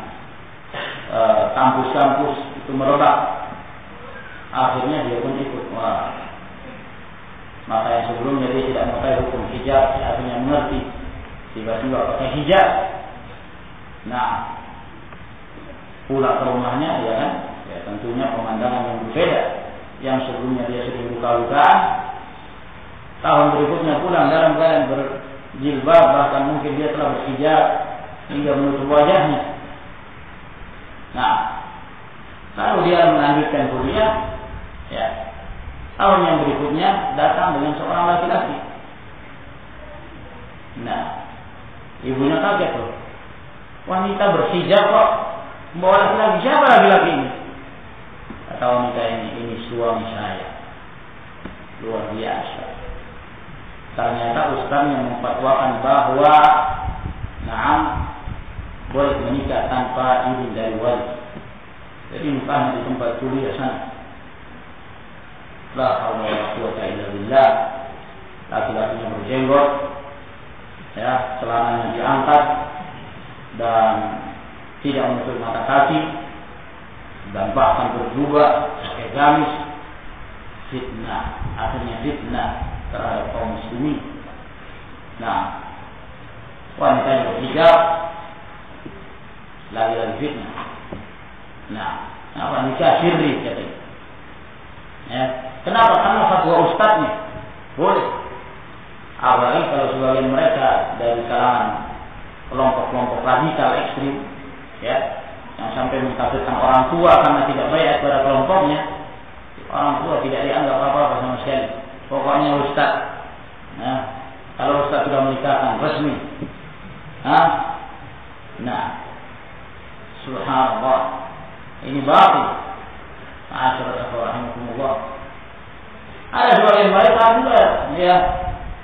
kampus-kampus itu merebak. Akhirnya dia pun ikut. Maka yang sebelumnya dia tidak mengetahui hukum hijab, akhirnya mengerti, tiba-tiba pakai hijab. Nah, pulang ke rumahnya, ya kan, ya tentunya pemandangan yang berbeda. Yang sebelumnya dia sedang luka-lukaan, tahun berikutnya pulang dalam keadaan berjilbab, bahkan mungkin dia telah berhijab hingga menutup wajahnya. Nah, kalau dia melanjutkan kuliah, ya, tahun yang berikutnya datang dengan seorang laki-laki. Nah, ibunya kaget loh. Wanita berhijab kok membawa laki-laki. Siapa laki-laki ini? Kata wanita ini suami saya. Luar biasa. Ternyata ustaznya memfatwakan bahwa boleh menikah tanpa izin dari wali. Jadi nikahnya di tempat kuliah sana. La haula wala quwwata illa billah. Laki-lakinya berjenggot, ya, celananya diangkat dan tidak menutup mata kaki, dan bahkan berjubah pakai gamis. Fitnah, akhirnya fitnah terhadap kaum muslimin. Nah, wanita yang berhijab lagi-lagi fitnah. Nah, nikah syir'i katanya. Ya, kenapa? Karena fatwa ustadznya boleh. Apalagi kalau sebagian mereka dari kalangan kelompok-kelompok radikal ekstrim, ya, yang sampai mengkafirkan orang tua karena tidak baik pada kelompoknya. Orang tua tidak dianggap apa-apa sama sekali. Pokoknya ustadz. Nah, kalau ustadz sudah menikahkan resmi, Nah, subhanallah, ini batil. Ma'asyiral rahimakumullah. Ada sebagian mereka juga ya,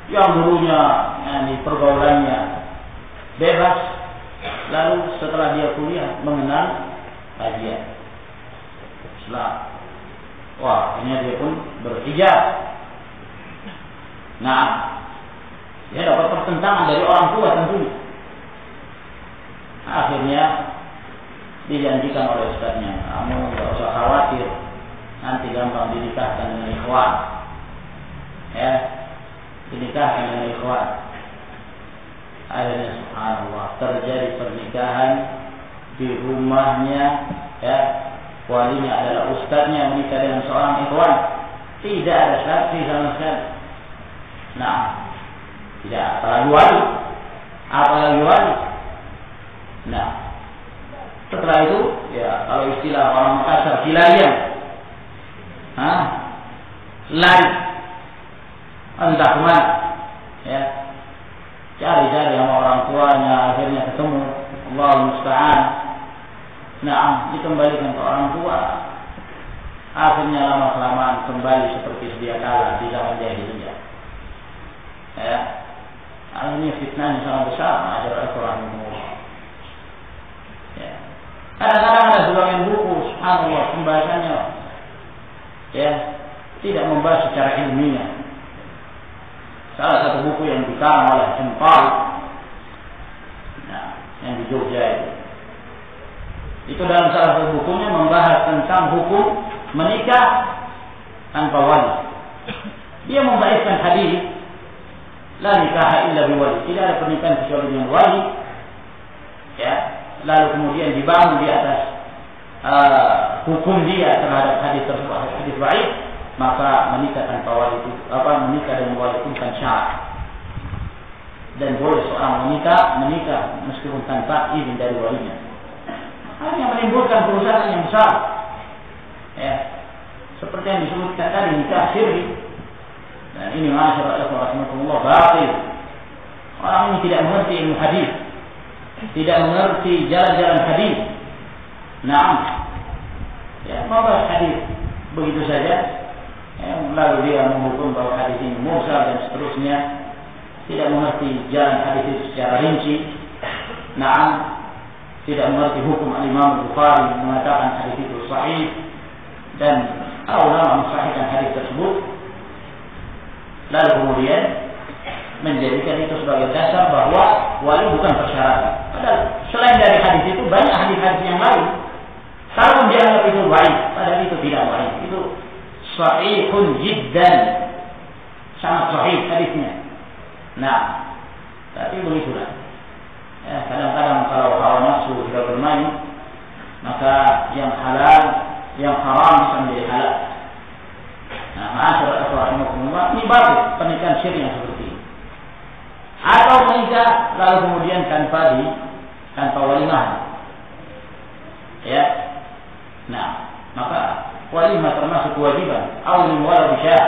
yang dulunya pergaulannya bebas, lalu setelah dia kuliah mengenal kajian Islam. Wah, ini dia pun berhijab. Nah, dia dapat pertentangan dari orang tua tentunya. Akhirnya dijanjikan oleh ustaznya, kamu tidak usah khawatir, nanti gampang dinikahkan dengan ikhwan. Ya, dinikahkan dengan ikhwan. Akhirnya subhanallah terjadi pernikahan di rumahnya, ya, walinya adalah ustaznya menikah dengan seorang ikhwan. Tidak ada saksi sama sekali. Nah, tidak apalagi wali, apalagi wali. Nah, setelah itu, ya kalau istilah orang Makassar, silarian, lari, entah kemana, ya, cari-cari sama orang tuanya, akhirnya ketemu, Allahu musta'an. Nah, dikembalikan ke orang tua, akhirnya lama-kelamaan kembali seperti sedia kala di zaman jahiliyah. Ya, akhirnya fitnahnya sangat besar. Ma'asyiral rahimakumullah. Ya. Kadang-kadang ada sebagian buku, subhanallah, pembahasannya ya tidak membahas secara ilmiah. Salah satu buku yang dikarang oleh Empal, nah, yang di Jogja itu dalam salah satu bukunya membahas tentang hukum menikah tanpa wali. Dia membaikkan hadis, la nikaha illa biwali, tidak ada pernikahan kecuali dengan wali. Ya, lalu kemudian dibangun di atas hukum dia terhadap hadis tersebut, hadis baik, maka menikah tanpa wali itu, menikah dengan wali itu bukan syarat. Dan boleh seorang menikah meskipun tanpa izin dari walinya. Hanya menimbulkan kerusakan yang besar. Ya, seperti yang disebutkan tadi, nikah sirri. Dan ini ma'asyiral rahimakumullah batil. Orang ini tidak mengerti ilmu hadis, tidak mengerti jalan-jalan hadis. Nah, ya, membahas hadis begitu saja, ya, lalu dia menghukum bahwa hadis ini mursal dan seterusnya, tidak mengerti jalan hadis itu secara rinci. Nah, tidak mengerti hukum Imam Bukhari mengatakan hadis itu sahih dan ulama mensahihkan hadis tersebut, lalu kemudian menjadikan itu sebagai dasar bahwa wali bukan persyaratan. Padahal selain dari hadis itu banyak hadis-hadis yang lain. Kalau dianggap itu baik, padahal itu tidak baik. Itu sahihun jiddan, sangat sahih hadisnya. Nah, tapi begitulah. Ya, kadang-kadang kalau hawa nafsu sudah bermain, maka yang halal, yang haram bisa menjadi halal. Nah, ma'asyiral rahimakumullah, ini batil pernikahan syirki yang seperti ini. Atau menikah lalu kemudian tanpa walimah. Ya. Nah, maka walimah termasuk kewajiban. Awlim wala bisyah.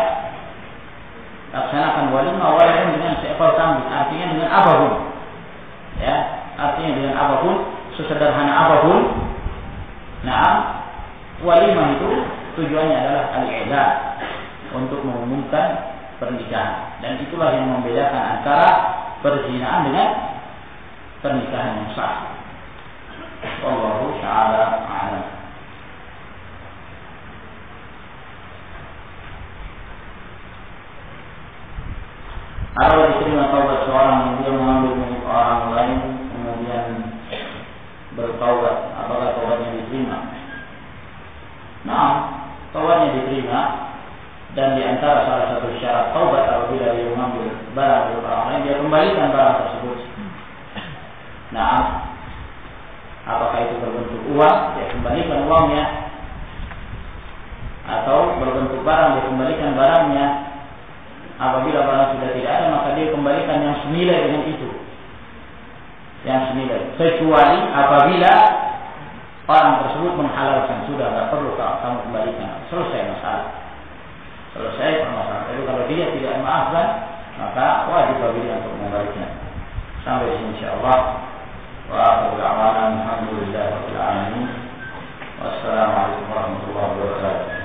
Laksanakan walimah walaupun dengan seekor kambing, artinya dengan apapun. Ya, artinya dengan apapun, sesederhana apapun. Nah, walimah itu tujuannya adalah al-i'lan, untuk mengumumkan pernikahan, dan itulah yang membedakan antara perzinaan dengan pernikahan yang sah. Wallahu ta'ala a'lam. Kalau diterima taubat seorang yang dia mengambil milik orang lain kemudian bertaubat, apakah taubatnya diterima? Nah, taubatnya diterima, dan di antara salah satu syarat taubat apabila dia mengambil barang milik orang lain, dia kembalikan barang tersebut. Nah, apakah itu berbentuk uang, dia kembalikan uangnya, atau berbentuk barang, dia kembalikan barangnya. Apabila barang sudah tidak ada, maka dia kembalikan yang senilai dengan itu, yang senilai. Kecuali apabila orang tersebut menghalalkan, sudah tidak perlu kamu kembalikan, selesai masalah, selesai permasalahan. Tapi kalau dia tidak memaafkan, maka wajib bagi dia untuk mengembalikan. Sampai di sini insyaallah. Wa akhiru da'wana alhamdulillahi rabbil alamin. Wassalamualaikum warahmatullahi wabarakatuh.